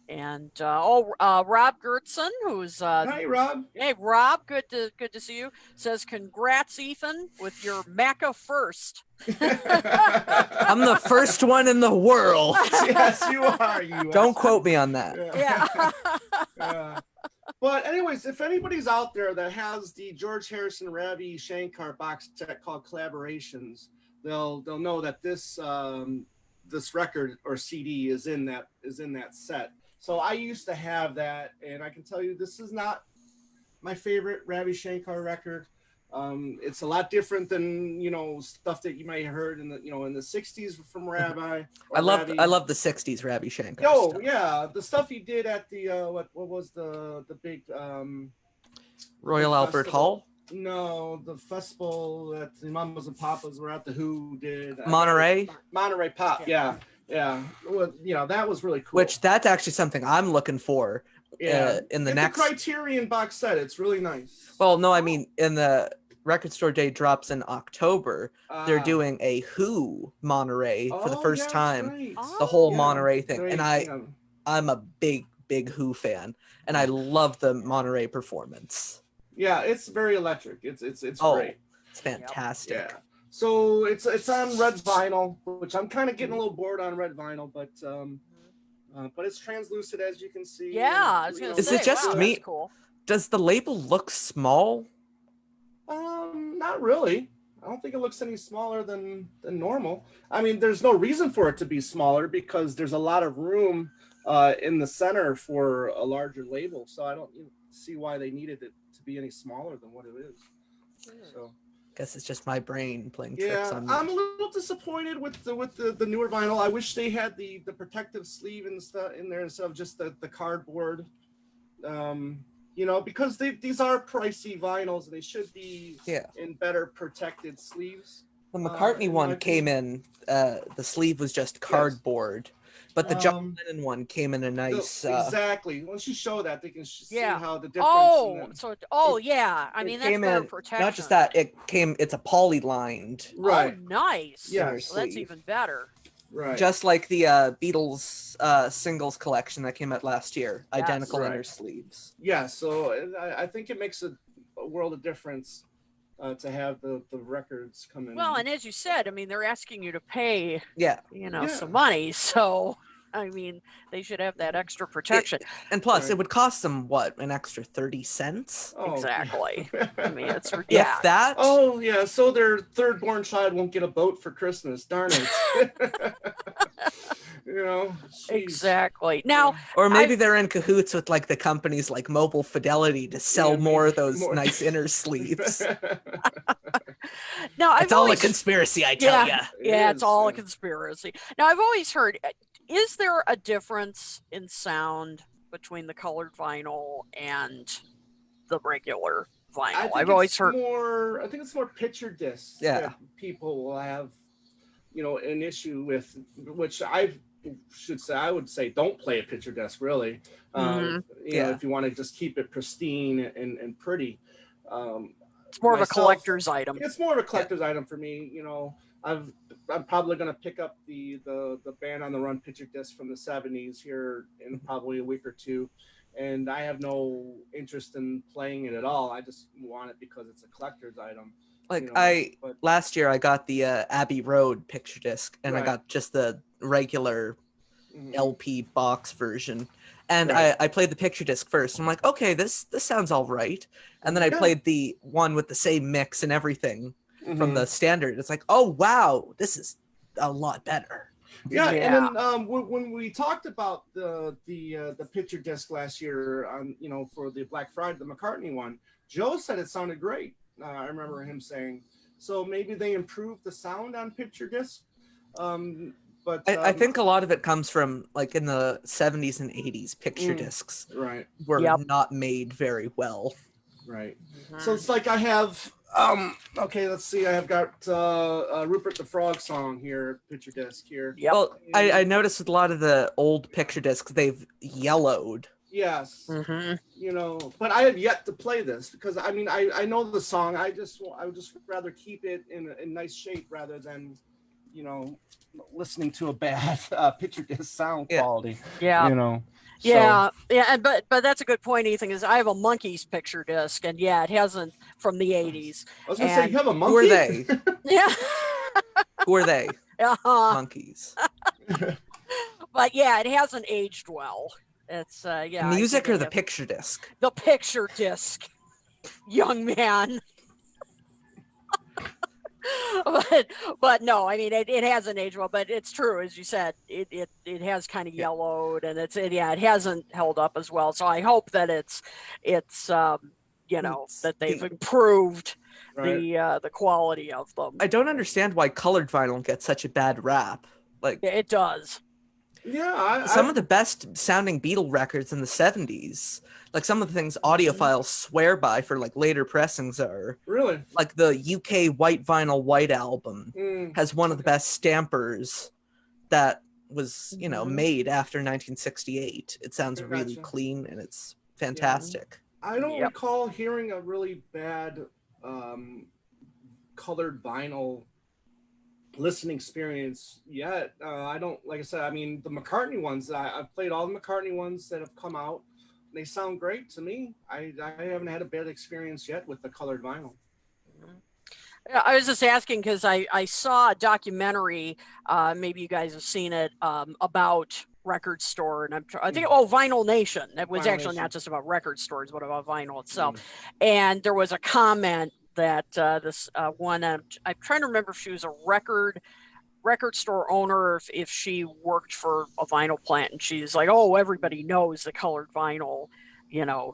S1: And Rob Gertson, who's
S2: hi Rob.
S1: Hey Rob, good to see you. Says congrats, Ethan, with your Macca first.
S3: I'm the first one in the world.
S2: Yes, you are.
S3: Don't quote me on that.
S1: Yeah.
S2: But anyways, if anybody's out there that has the George Harrison Ravi Shankar box set called Collaborations, they'll know that this this record or CD is in that set. So I used to have that, and I can tell you this is not my favorite Ravi Shankar record. It's a lot different than, you know, stuff that you might have heard in the, you know, in the 60s from Rabbi.
S3: I love the 60s Ravi Shankar.
S2: Oh
S3: stuff.
S2: yeah, the stuff he did at the what was the big
S3: Royal Albert Hall?
S2: No, the festival that the Mamas and Papas were at, the Who did.
S3: Monterey
S2: Pop, yeah. Well, you know, that was really cool.
S3: Which that's actually something I'm looking for. In the next
S2: Criterion box set, it's really nice.
S3: Well, no, I mean in the Record Store Day drops in October. They're doing a Who Monterey for the first time.
S2: Right.
S3: The whole Monterey thing,
S2: Great.
S3: and I'm a big Who fan, and I love the Monterey performance.
S2: Yeah, it's very electric. It's great.
S3: It's fantastic.
S2: Yeah. So it's on red vinyl, which I'm kind of getting a little bored on red vinyl, but it's translucent as you can see.
S1: Yeah,
S2: And,
S3: Is it just me?
S1: That's cool.
S3: Does the label look small?
S2: Not really. I don't think it looks any smaller than normal. I mean, there's no reason for it to be smaller because there's a lot of room in the center for a larger label. So I don't see why they needed it to be any smaller than what it is. So.
S3: Guess it's just my brain playing tricks on me.
S2: I'm a little disappointed with the newer vinyl. I wish they had the protective sleeve and stuff in there instead of just the cardboard. You know, because these are pricey vinyls and they should be in better protected sleeves.
S3: The McCartney one came in, the sleeve was just cardboard, but the John Lennon one came in a nice.
S2: Exactly. Once you show that, they can see how the difference.
S1: I mean, that's better protection.
S3: Not just that, it's a poly-lined.
S2: Right.
S1: Oh, nice.
S2: Yeah.
S1: Well, that's even better.
S2: Right.
S3: Just like the Beatles singles collection that came out last year,
S1: Yes.
S3: identical
S2: Right.
S3: inner sleeves.
S2: Yeah, so I think it makes a world of difference to have the records come in.
S1: Well, and as you said, I mean, they're asking you to pay,
S3: Yeah.
S1: some money. So, I mean, they should have that extra protection.
S3: And plus,
S2: Right.
S3: it would cost them, what, an extra 30 cents?
S2: Oh,
S1: Exactly.
S2: yeah.
S1: I mean, it's
S3: If
S1: yeah.
S3: that?
S2: Oh, yeah, so their third-born child won't get a boat for Christmas. Darn it. Jeez.
S1: Exactly. Now,
S3: Or maybe they're in cahoots with like the companies like Mobile Fidelity to sell
S2: Yeah,
S3: more of
S2: maybe
S3: those
S2: more.
S3: nice inner sleeves.
S1: now I've
S3: It's all
S1: always,
S3: a conspiracy, I tell ya.
S1: Yeah,
S2: It
S1: it's all a
S2: is.
S1: conspiracy. Now, I've always heard, is there a difference in sound between the colored vinyl and the regular vinyl? I've always heard.
S2: I think it's more picture discs that people will have, an issue with, which I would say don't play a picture disc, really. If you want to just keep it pristine and pretty.
S1: It's more of a collector's item.
S2: It's more of a collector's item for me. I'm probably going to pick up the Band on the Run picture disc from the 70s here in probably a week or two. And I have no interest in playing it at all. I just want it because it's a collector's item.
S3: Like
S2: but
S3: last year I got the Abbey Road picture disc, and I got just the regular LP box version. And I played the picture disc first. I'm like, okay, this sounds all right. And then I played the one with the same mix and everything from the standard. It's like, oh wow, this is a lot better.
S2: Yeah, and then when we talked about the picture disc last year, for the Black Friday, the McCartney one, Joe said it sounded great. I remember him saying, so maybe they improved the sound on picture disc. But
S3: I think a lot of it comes from like in the 70s and 80s, picture discs were not made very well.
S2: Right. So it's like I have okay, let's see. I have got Rupert the Frog song here, picture disc here.
S1: Yep.
S3: Well, I noticed with a lot of the old picture discs, they've yellowed.
S2: Yes. But I have yet to play this because I mean I know the song. I would just rather keep it in nice shape rather than listening to a bad picture disc sound quality.
S1: Yeah. But that's a good point, Ethan, is I have a Monkees picture disc, and it hasn't, from the 80s.
S2: I was gonna say, you have a monkey?
S3: Who are they?
S1: Yeah.
S3: Who are they? Monkeys.
S1: But it hasn't aged well. It's
S3: The music or the picture disc?
S1: The picture disc, young man. but no, I mean it hasn't aged well, but it's true, as you said, it has kind of yellowed, and it hasn't held up as well. So I hope that it's that they've improved the quality of them.
S3: I don't understand why colored vinyl gets such a bad rap. Like
S1: it does.
S2: Yeah,
S3: some of the best sounding Beatle records in the 70s, like some of the things audiophiles swear by for like later pressings are
S2: really
S3: like the UK white vinyl white album has one of the best stampers that was made after 1968. It sounds really clean and it's fantastic.
S2: I don't recall hearing a really bad colored vinyl listening experience yet. I don't, like I said, I mean the McCartney ones, I've played all the McCartney ones that have come out. They sound great to me. I haven't had a bad experience yet with the colored vinyl.
S1: I was just asking because I saw a documentary, maybe you guys have seen it, about Record Store, and I think Vinyl Nation. It was actually not just about record stores, but about vinyl itself. And there was a comment that this one, I'm trying to remember if she was a record store owner, or if she worked for a vinyl plant, and she's like, oh, everybody knows the colored vinyl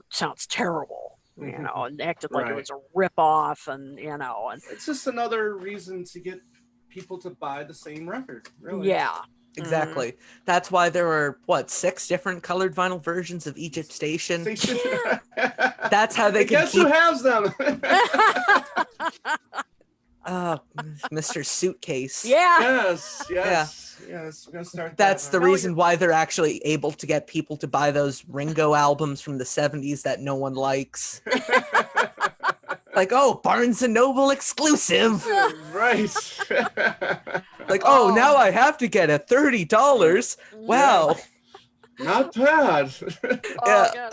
S1: sounds terrible, and acted like it was a rip-off, and and
S2: it's just another reason to get people to buy the same record, really.
S3: Exactly. That's why there were 6 different colored vinyl versions of Egypt Station. That's how they can
S2: guess who has them.
S3: Mr. Suitcase.
S2: Yes. We're gonna start.
S3: That's the reason why they're actually able to get people to buy those Ringo albums from the 70s that no one likes. Like, Barnes and Noble exclusive.
S2: Right.
S3: Like, oh, now I have to get it, $30. Wow.
S2: Not bad.
S1: Oh,
S3: Yeah.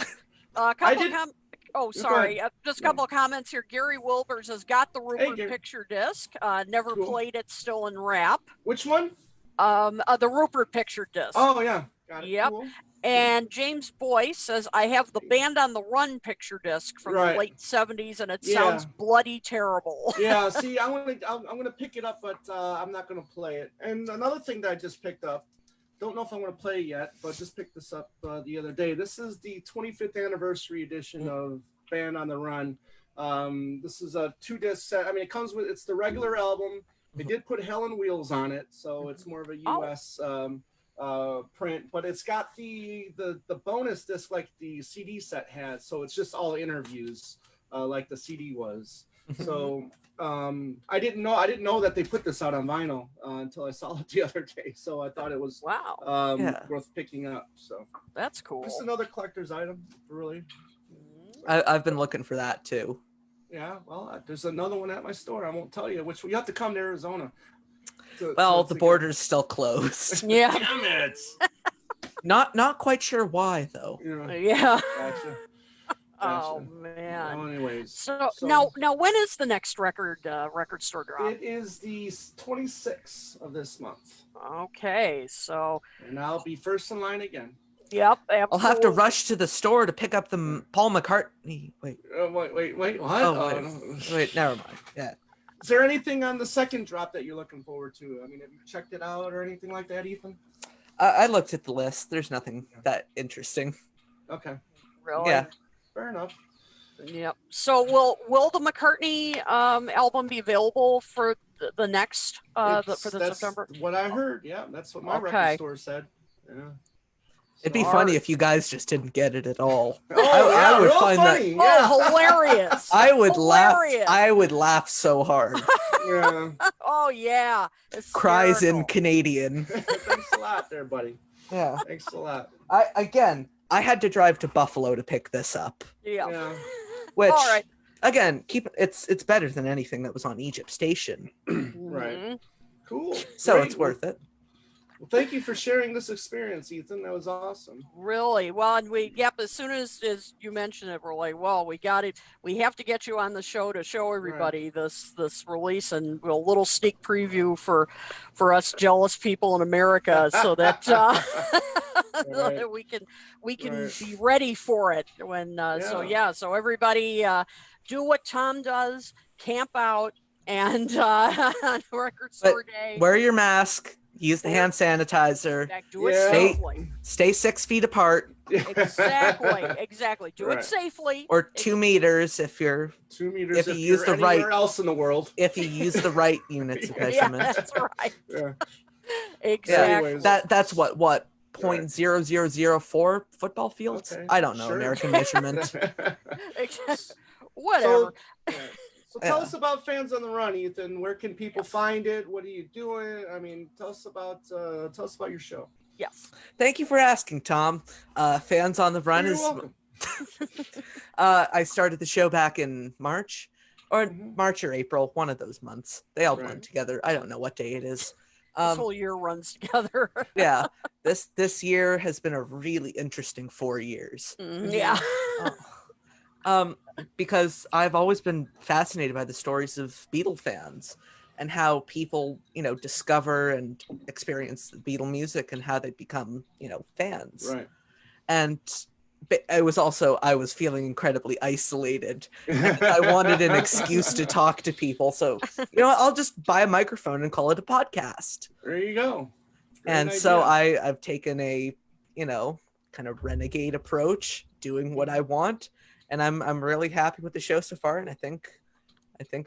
S1: God. Sorry. Just a couple of comments here. Gary Wilbers has got the Rupert picture disc. Never played it. Still in wrap.
S2: Which one?
S1: The Rupert picture disc.
S2: Oh yeah. Got it.
S1: Yep.
S2: Cool.
S1: And James Boyce says, I have the Band on the Run picture disc from the late 70s, and it sounds bloody terrible.
S2: Yeah, see, I'm gonna pick it up, but I'm not gonna play it. And another thing that I just picked up, don't know if I'm gonna play it yet, but just picked this up the other day. This is the 25th anniversary edition of Band on the Run. This is a 2-disc set. I mean, it's the regular album. They did put Hell on Wheels on it, so it's more of a US print, but it's got the bonus disc like the CD set has, so it's just all interviews like the CD was. So I didn't know that they put this out on vinyl until I saw it the other day, so I thought it was worth picking up. So
S1: that's cool.
S2: Just another collector's item, really.
S3: I've been looking for that too.
S2: Yeah, well, there's another one at my store. I won't tell you which. You have to come to Arizona.
S3: The border's still closed.
S1: Yeah.
S2: Damn it.
S3: Not quite sure why though.
S1: Yeah.
S2: Gotcha.
S1: Oh man.
S2: Well, anyways.
S1: So now when is the next record store drop?
S2: It is the 26th of this month.
S1: Okay, so. And
S2: I'll be first in line again.
S1: Yep. Absolutely.
S3: I'll have to rush to the store to pick up the Paul McCartney. Wait.
S2: Wait. What?
S3: Oh, wait. Never mind. Yeah.
S2: Is there anything on the second drop that you're looking forward to? I mean, have you checked it out or anything like that, Ethan?
S3: I looked at the list. There's nothing that interesting.
S2: Okay.
S1: Really?
S3: Yeah.
S2: Fair enough.
S1: Yep. So will the McCartney album be available for the next that's September?
S2: What I heard. Yeah, that's what my record store said. Yeah.
S3: It'd be funny if you guys just didn't get it at all.
S2: I would find
S1: funny. That hilarious.
S3: I would laugh. I would laugh so hard.
S2: Yeah.
S1: Oh yeah.
S3: Cries in Canadian.
S2: Thanks a lot there, buddy.
S3: Yeah.
S2: Thanks a lot.
S3: I had to drive to Buffalo to pick this up.
S1: Yeah.
S3: Which
S1: all right.
S3: Again, it's better than anything that was on Egypt Station.
S2: Right. Cool.
S3: So it's worth it.
S2: Well, thank you for sharing this experience, Ethan. That was awesome.
S1: Really? Well, and as soon as you mentioned it, we're like, well, we have to get you on the show to show everybody this release and a little sneak preview for us jealous people in America, so that so that we can be ready for it when so everybody do what Tom does, camp out and on record store day.
S3: Wear your mask. Use the hand sanitizer.
S1: Do it safely.
S3: Stay 6 feet apart.
S1: Exactly. Do it safely.
S3: Or 2 meters if you're
S2: 2 meters
S3: if you use the right
S2: else in the world.
S3: If you use the right units of measurement.
S1: Yeah, that's right.
S2: Yeah.
S1: Exactly.
S3: Yeah, that's what 0.0004 football fields?
S2: Okay.
S3: I don't know American measurement.
S1: Whatever.
S2: So tell us about Fans on the Run, Ethan. Where can people find it? What are you doing? I mean, tell us about your show.
S1: Yes.
S3: Thank you for asking, Tom. Fans on the Run
S2: You're welcome.
S3: I started the show back in March or April, one of those months. They all blend together. I don't know what day it is.
S1: This whole year runs together.
S3: Yeah. This year has been a really interesting 4 years.
S1: Yeah.
S3: Because I've always been fascinated by the stories of Beatle fans and how people, discover and experience the Beatle music and how they become, fans.
S2: Right.
S3: And I was feeling incredibly isolated. I wanted an excuse to talk to people. So, I'll just buy a microphone and call it a podcast.
S2: There you go.
S3: And so I've taken a, kind of renegade approach, doing what I want. And I'm really happy with the show so far, and I think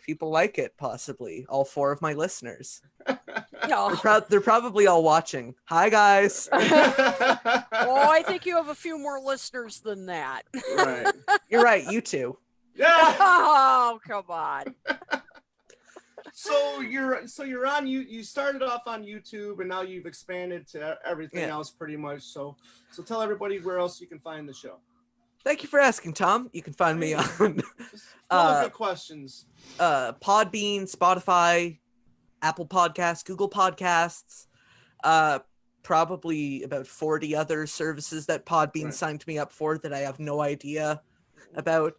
S3: people like it. Possibly all 4 of my listeners. They're probably all watching. Hi guys.
S1: I think you have a few more listeners than that.
S2: Right.
S3: You're right. You too.
S2: Yeah.
S1: Oh, come on.
S2: So you're on you started off on YouTube and now you've expanded to everything else pretty much. So tell everybody where else you can find the show.
S3: Thank you for asking, Tom. You can find me on
S2: full of good questions.
S3: Podbean, Spotify, Apple Podcasts, Google Podcasts, probably about 40 other services that Podbean signed me up for that I have no idea about.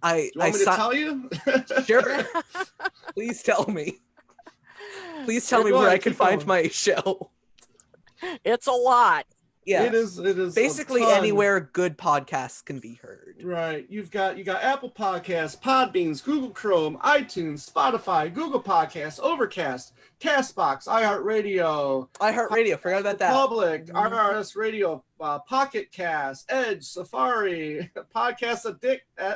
S2: Do you want me to tell you?
S3: Sure. Please tell me. Please tell me
S2: Go
S3: where
S2: ahead,
S3: I can
S2: keep
S3: find
S2: going.
S3: my show.
S1: It's a lot.
S3: Yeah.
S2: It is
S3: Basically
S2: a ton.
S3: anywhere good podcasts can be heard.
S2: Right. You got Apple Podcasts, Podbeans, Google Chrome, iTunes, Spotify, Google Podcasts, Overcast, Castbox,
S3: iHeartRadio, forgot about that.
S2: Public, RRS Radio, Pocket Cast, Edge, Safari, Podcast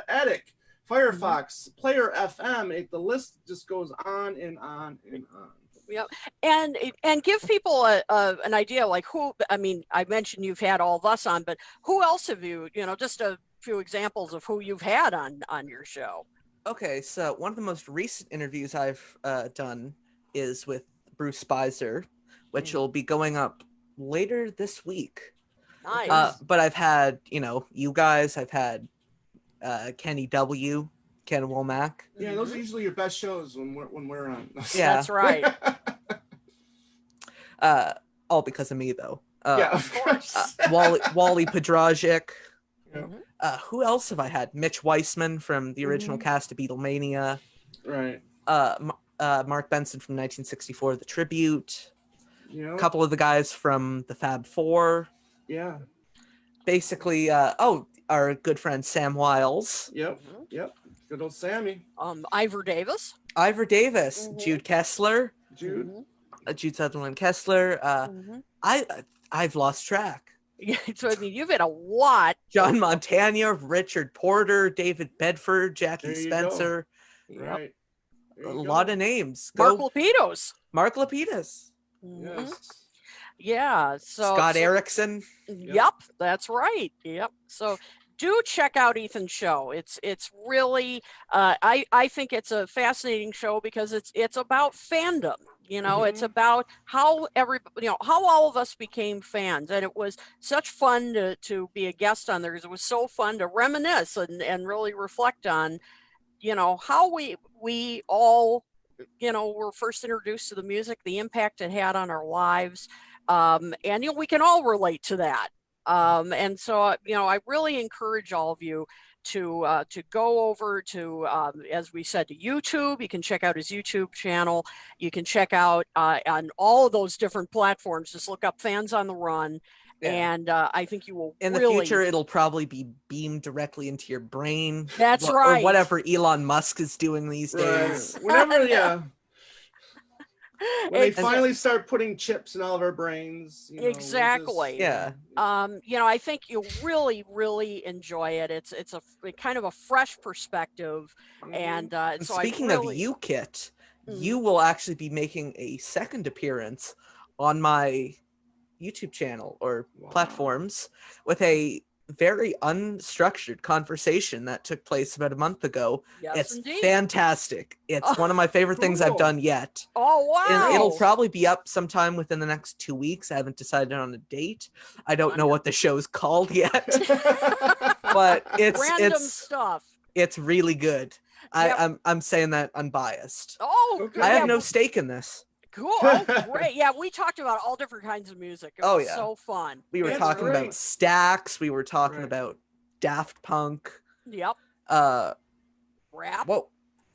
S2: Addict, Firefox, Player FM. The list just goes on and on and on.
S1: Yep. And give people an idea, like who, I mean, I mentioned you've had all of us on, but who else have you, just a few examples of who you've had on your show.
S3: Okay, so one of the most recent interviews I've done is with Bruce Spicer, which will be going up later this week.
S1: Nice.
S3: But I've had, you guys, I've had Kenny W., Ken Womack.
S2: Yeah, those are usually your best shows when we're on.
S3: Yeah.
S1: That's right.
S3: All because of me, though.
S2: Yeah, of course.
S3: Wally Podrazic.
S2: Yeah.
S3: Who else have I had? Mitch Weissman from the original cast of Beatlemania.
S2: Right.
S3: Mark Benson from 1964, The Tribute.
S2: Yeah.
S3: A couple of the guys from the Fab Four.
S2: Yeah.
S3: Basically, our good friend Sam Wiles.
S2: Yep. Good old Sammy.
S1: Ivor Davis.
S3: Jude Kessler.
S2: Jude.
S3: Jude Sutherland Kessler. I've lost track.
S1: Yeah, so I mean, you've had a lot.
S3: John Montana, Richard Porter, David Bedford, Jackie
S2: There you
S3: Spencer.
S2: Right. There
S3: A
S2: you
S3: lot
S2: go.
S3: of names.
S1: Mark Lapidus.
S3: Mark Lapidus.
S2: Yes.
S1: Yeah. So
S3: Scott Erickson.
S1: Yep, that's right. Yep. So do check out Ethan's show. It's really I think it's a fascinating show because it's about fandom. It's about how how all of us became fans, and it was such fun to be a guest on there because it was so fun to reminisce and really reflect on how we all were first introduced to the music, the impact it had on our lives, and we can all relate to that. And so, I really encourage all of you to go over to, as we said, to YouTube. You can check out his YouTube channel. You can check out on all of those different platforms. Just look up Fans on the Run. Yeah. And I think you will
S3: in the future, it'll probably be beamed directly into your brain.
S1: That's right.
S3: Or whatever Elon Musk is doing these days.
S2: Whenever, yeah. When they finally start putting chips in all of our brains.
S1: Exactly.
S3: Yeah.
S1: I think you'll really, really enjoy it. It's a kind of a fresh perspective. And so
S3: speaking of you, Kit, you will actually be making a second appearance on my YouTube channel or platforms with a very unstructured conversation that took place about a month ago.
S1: Yes,
S3: it's
S1: indeed.
S3: Fantastic. It's one of my favorite things I've done yet.
S1: Oh, wow.
S3: And it'll probably be up sometime within the next 2 weeks. I haven't decided on a date. I don't know what the show's called yet. But it's
S1: stuff.
S3: It's really good. Yep. I'm saying that unbiased.
S1: Oh,
S2: okay.
S3: I have no stake in this.
S1: Cool. Oh, great. Yeah, we talked about all different kinds of music. It was so fun.
S3: We were talking about Stax. We were talking about Daft Punk.
S1: Yep. Rap.
S3: What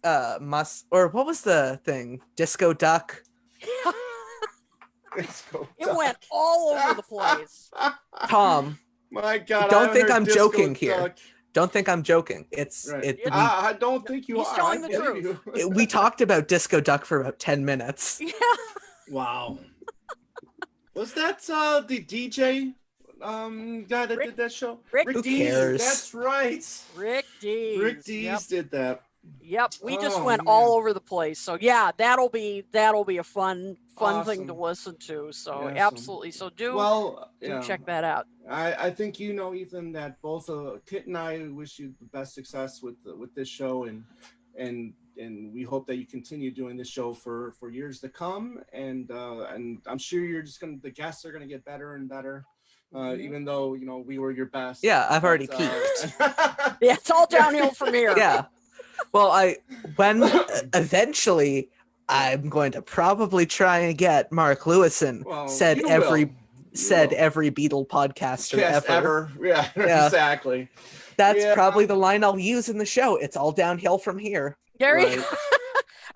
S3: what was the thing? Disco Duck.
S1: It went all over the place.
S3: Tom.
S2: My God.
S3: Don't think I'm joking here. Don't think I'm joking.
S2: I don't think you
S1: are. He's telling the truth.
S3: We talked about Disco Duck for about 10 minutes.
S1: Yeah.
S2: Wow. Was that the DJ guy that did that show?
S1: Rick
S3: Dees.
S2: That's right.
S1: Rick Dees
S2: did that.
S1: Yep, we just went all over the place. So yeah, that'll be a fun thing to listen to. So absolutely. So do check that out.
S2: I think Ethan, that both Kit and I wish you the best success with this show, and we hope that you continue doing this show for years to come. And I'm sure the guests are gonna get better and better. Even though we were your best.
S3: Yeah, I've already peaked.
S1: Yeah, it's all downhill from here.
S3: Yeah. Well, when eventually I'm going to probably try and get Mark Lewison,
S2: Well,
S3: said
S2: you
S3: every
S2: will.
S3: every Beatle podcaster
S2: Cast
S3: ever.
S2: Yeah,
S3: Yeah.
S2: exactly.
S3: That's
S2: Yeah.
S3: probably the line I'll use in the show. It's all downhill from here.
S1: Gary.
S2: Right.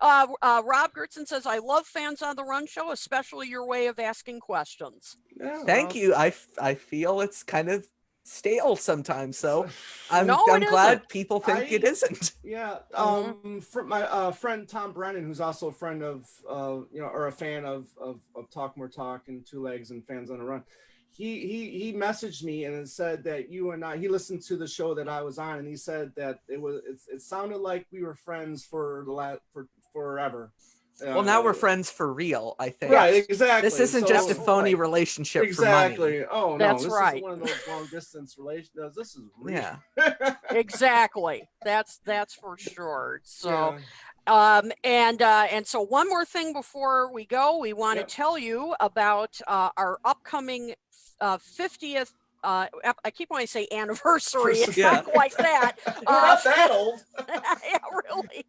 S1: Rob Gertson says, I love Fans on the Run show, especially your way of asking questions.
S2: Yeah,
S3: Thank you. I feel it's kind of stale sometimes, so I'm
S1: No, it
S3: glad
S1: isn't.
S3: people think it isn't.
S2: Yeah.
S1: Mhm.
S2: For my friend Tom Brennan, who's also a friend of or a fan of Talk More Talk and Two Legs and Fans on the Run. He messaged me and said that you and I, he listened to the show that I was on, and he said that it sounded like we were friends for forever.
S3: Well, now we're friends for real, I think.
S2: Right, exactly.
S3: This isn't
S2: So-
S3: just a phony relationship
S2: exactly.
S3: for money.
S2: Oh no,
S1: That's
S2: this
S1: right.
S2: isn't one of those long distance relations. This is real.
S3: Yeah.
S1: Exactly. That's for sure. So,
S2: Yeah.
S1: and so one more thing before we go, we want
S2: Yep.
S1: to tell you about our upcoming 50th. I keep wanting to say anniversary. It's
S3: Yeah.
S1: not quite that.
S2: We're not that old.
S1: Yeah, really.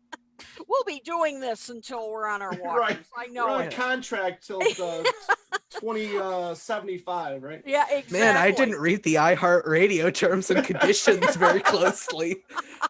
S1: We'll be doing this until we're on our walkers.
S2: Right.
S1: I know
S2: We're on
S1: it.
S2: contract till 2075, right?
S1: Yeah, exactly.
S3: Man, I didn't read the iHeartRadio terms and conditions very closely.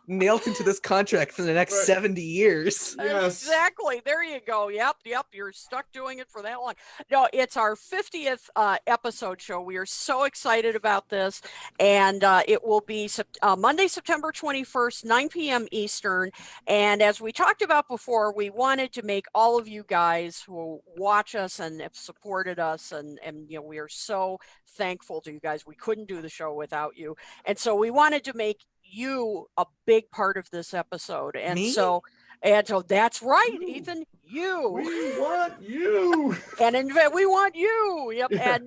S3: Nailed into this contract for the next
S2: Right.
S3: 70 years.
S2: Yes.
S1: Exactly. There you go. Yep. You're stuck doing it for that long. No, it's our 50th episode show. We are so excited about this. And it will be Monday, September 21st, 9 p.m. Eastern. And as we talked about before, we wanted to make all of you guys who watch us and have supported us, and we are so thankful to you guys. We couldn't do the show without you. And so we wanted to make you a big part of this episode. And
S3: Me?
S1: so that's right,
S2: You.
S1: Ethan, you.
S2: We want you.
S1: And in fact, we want you. Yep.
S2: Yeah.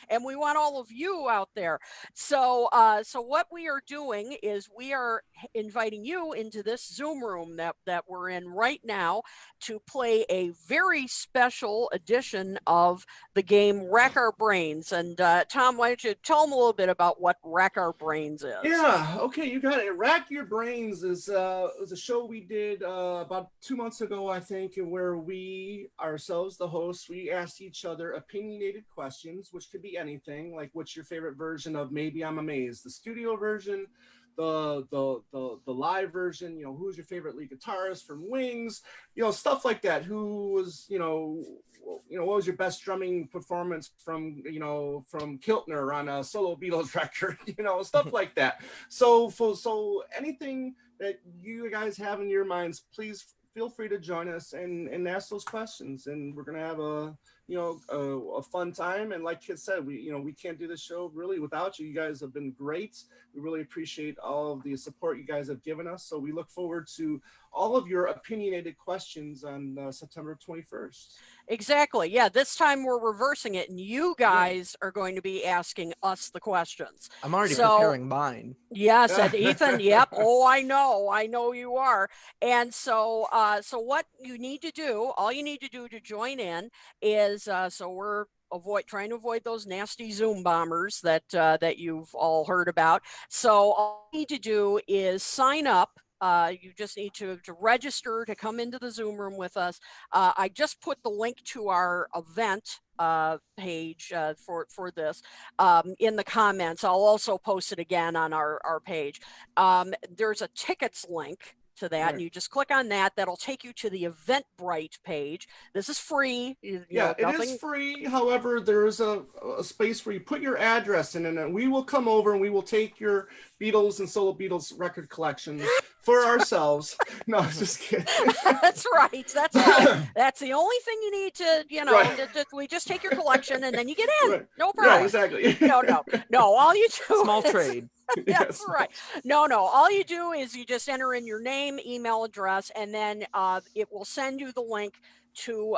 S1: And we want all of you out there. So what we are doing is we are inviting you into this Zoom room that we're in right now to play a very special edition of the game Rack Our Brains. And Tom, why don't you tell them a little bit about what Rack Our Brains is?
S2: Yeah, okay, you got it. Rack Your Brains is was a show we did about 2 months ago, I think, where we ourselves, the hosts, we asked each other opinionated questions, which could be anything, like what's your favorite version of Maybe I'm Amazed, the studio version, the live version, who's your favorite lead guitarist from Wings, stuff like that. Who was, what was your best drumming performance from Kiltner on a solo Beatles record, stuff like that. So anything that you guys have in your minds, please feel free to join us and ask those questions, and we're gonna have a fun time. And like Kit said, we can't do this show really without you. You guys have been great. We really appreciate all of the support you guys have given us. So we look forward to all of your opinionated questions on September 21st.
S1: Exactly. Yeah. This time we're reversing it, and you guys are going to be asking us the questions.
S3: I'm already preparing mine.
S1: Yes, and Ethan. Yep. Oh, I know you are. And so what you need to do, all you need to do to join in is so we're trying to avoid those nasty Zoom bombers that you've all heard about. So all you need to do is sign up. You just need to register to come into the Zoom room with us. I just put the link to our event page for this in the comments. I'll also post it again on our page. There's a tickets link to that,
S2: Right.
S1: and you just click on that. That'll take you to the Eventbrite page. This is free.
S2: It is free. However, there is a space where you put your address in, and then we will come over and we will take your Beatles and solo Beatles record collections for ourselves. No, just kidding.
S1: That's right. That's right. That's the only thing you need to,
S2: Right.
S1: we just take your collection and then you get in.
S2: Right.
S1: No problem.
S2: Yeah, exactly.
S1: No. All you do
S3: Small
S1: is-
S3: trade.
S1: That's right. No. All you do is you just enter in your name, email address, and then it will send you the link to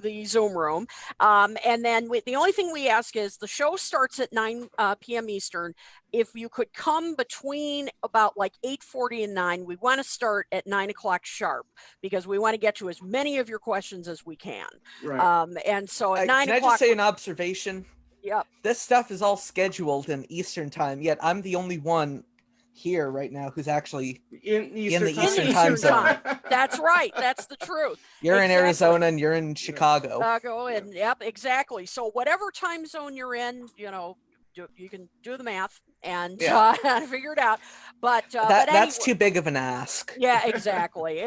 S1: the Zoom room. And then the only thing we ask is the show starts at 9 p.m. Eastern. If you could come between about like 8:40 and 9, we want to start at 9 o'clock sharp because we want to get to as many of your questions as we can.
S2: Right.
S1: And so at 9
S3: Can I
S1: o'clock.
S3: just say an observation?
S1: Yep.
S3: This stuff is all scheduled in Eastern time, yet I'm the only one here right now who's actually
S2: in
S3: the
S2: Eastern
S3: Eastern
S1: In
S3: time
S1: Eastern
S3: zone.
S1: time. That's right. That's the truth.
S3: You're in
S1: Exactly.
S3: Arizona and you're in Chicago.
S1: Chicago, and yep, exactly. So whatever time zone you're in, you can do the math and figure it out. But
S3: That's
S1: anyway,
S3: too big of an ask.
S1: yeah, exactly.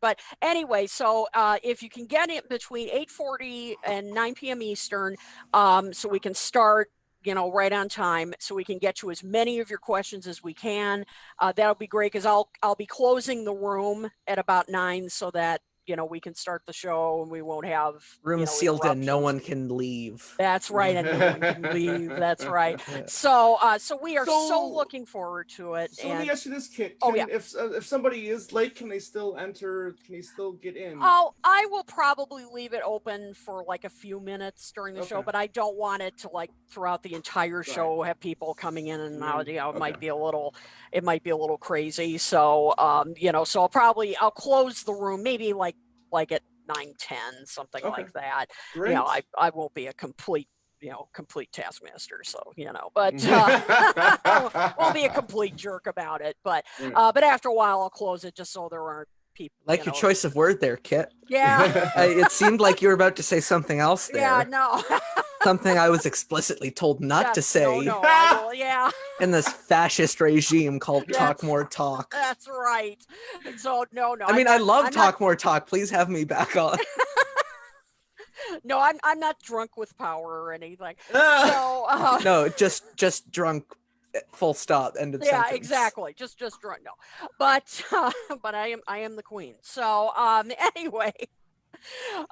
S1: But anyway, so if you can get it between 8:40 and 9 p.m. Eastern, so we can start right on time, so we can get to as many of your questions as we can. That'll be great, because I'll be closing the room at about 9, so that we can start the show and we won't have
S3: Room sealed in, no
S1: interruptions.
S3: one can leave.
S1: That's right, and no one can leave. That's right.
S3: Yeah.
S1: So we are so
S2: So-
S1: looking forward to it.
S2: So let me ask you this, Kit.
S1: Oh, yeah.
S2: If somebody is late, can they still enter? Can they still get in?
S1: Oh, I will probably leave it open for like a few minutes during the show,
S2: Okay.
S1: but I don't want it to like throughout the entire show have people coming in and out. It might be a little crazy. So so I'll close the room maybe like at 9:10, something
S2: Okay.
S1: like that.
S2: Great.
S1: I won't be a complete taskmaster, so but I won't be a complete jerk about it. But after a while I'll close it, just so there aren't people.
S3: Like your choice of word there, Kit.
S1: Yeah.
S3: It seemed like you were about to say something else there.
S1: Yeah, no.
S3: Something I was explicitly told not to say
S1: No, I will, yeah.
S3: in this fascist regime called Talk
S1: That's-
S3: More Talk.
S1: That's right. So no.
S3: I mean, I love
S1: I'm
S3: Talk More Talk. Please have me back on.
S1: No, I'm not drunk with power or anything. So
S3: No, just drunk. Full stop. End of
S1: yeah,
S3: sentence.
S1: exactly. Just drunk. No, but I am the queen. So anyway.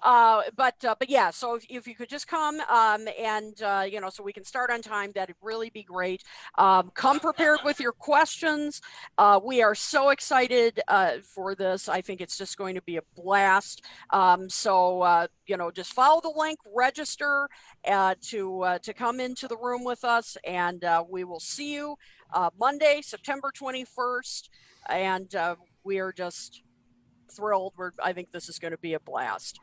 S1: But yeah, so if you could just come and so we can start on time, that'd really be great. Come prepared with your questions. We are so excited for this. I think it's just going to be a blast. So just follow the link, register to come into the room with us, and we will see you Monday, September 21st, and we are just thrilled. I think this is going to be a blast.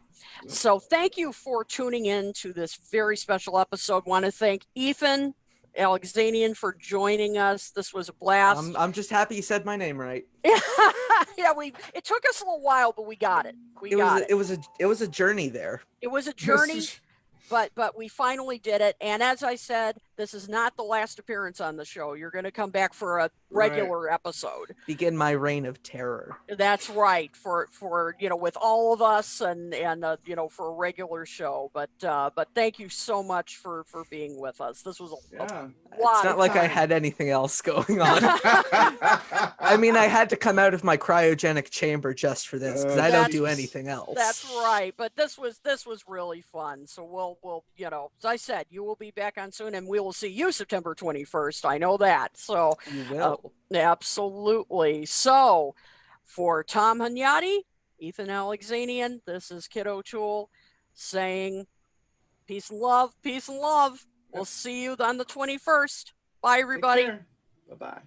S1: So thank you for tuning in to this very special episode. Want to thank Ethan Alexanian for joining us. This was a blast.
S3: I'm just happy you said my name right.
S1: Yeah, it took us a little while, but we got it.
S3: It was a journey there.
S1: It was a journey. But we finally did it. And as I said, this is not the last appearance on the show. You're going to come back for a regular episode.
S3: Begin my reign of terror.
S1: That's right. For with all of us and for a regular show. But thank you so much for being with us. This was a lot.
S3: It's not like I had anything else going on. I mean, I had to come out of my cryogenic chamber just for this, because I don't do anything else.
S1: That's right. But this was really fun. So we'll as I said, you will be back on soon, and we will see you September 21st. I know that. So
S3: You will.
S1: Absolutely. So for Tom Hunyady, Ethan Alexanian, this is Kit O'Toole saying peace and love. Peace and love. We'll see you on the 21st. Bye, everybody.
S2: Bye-bye.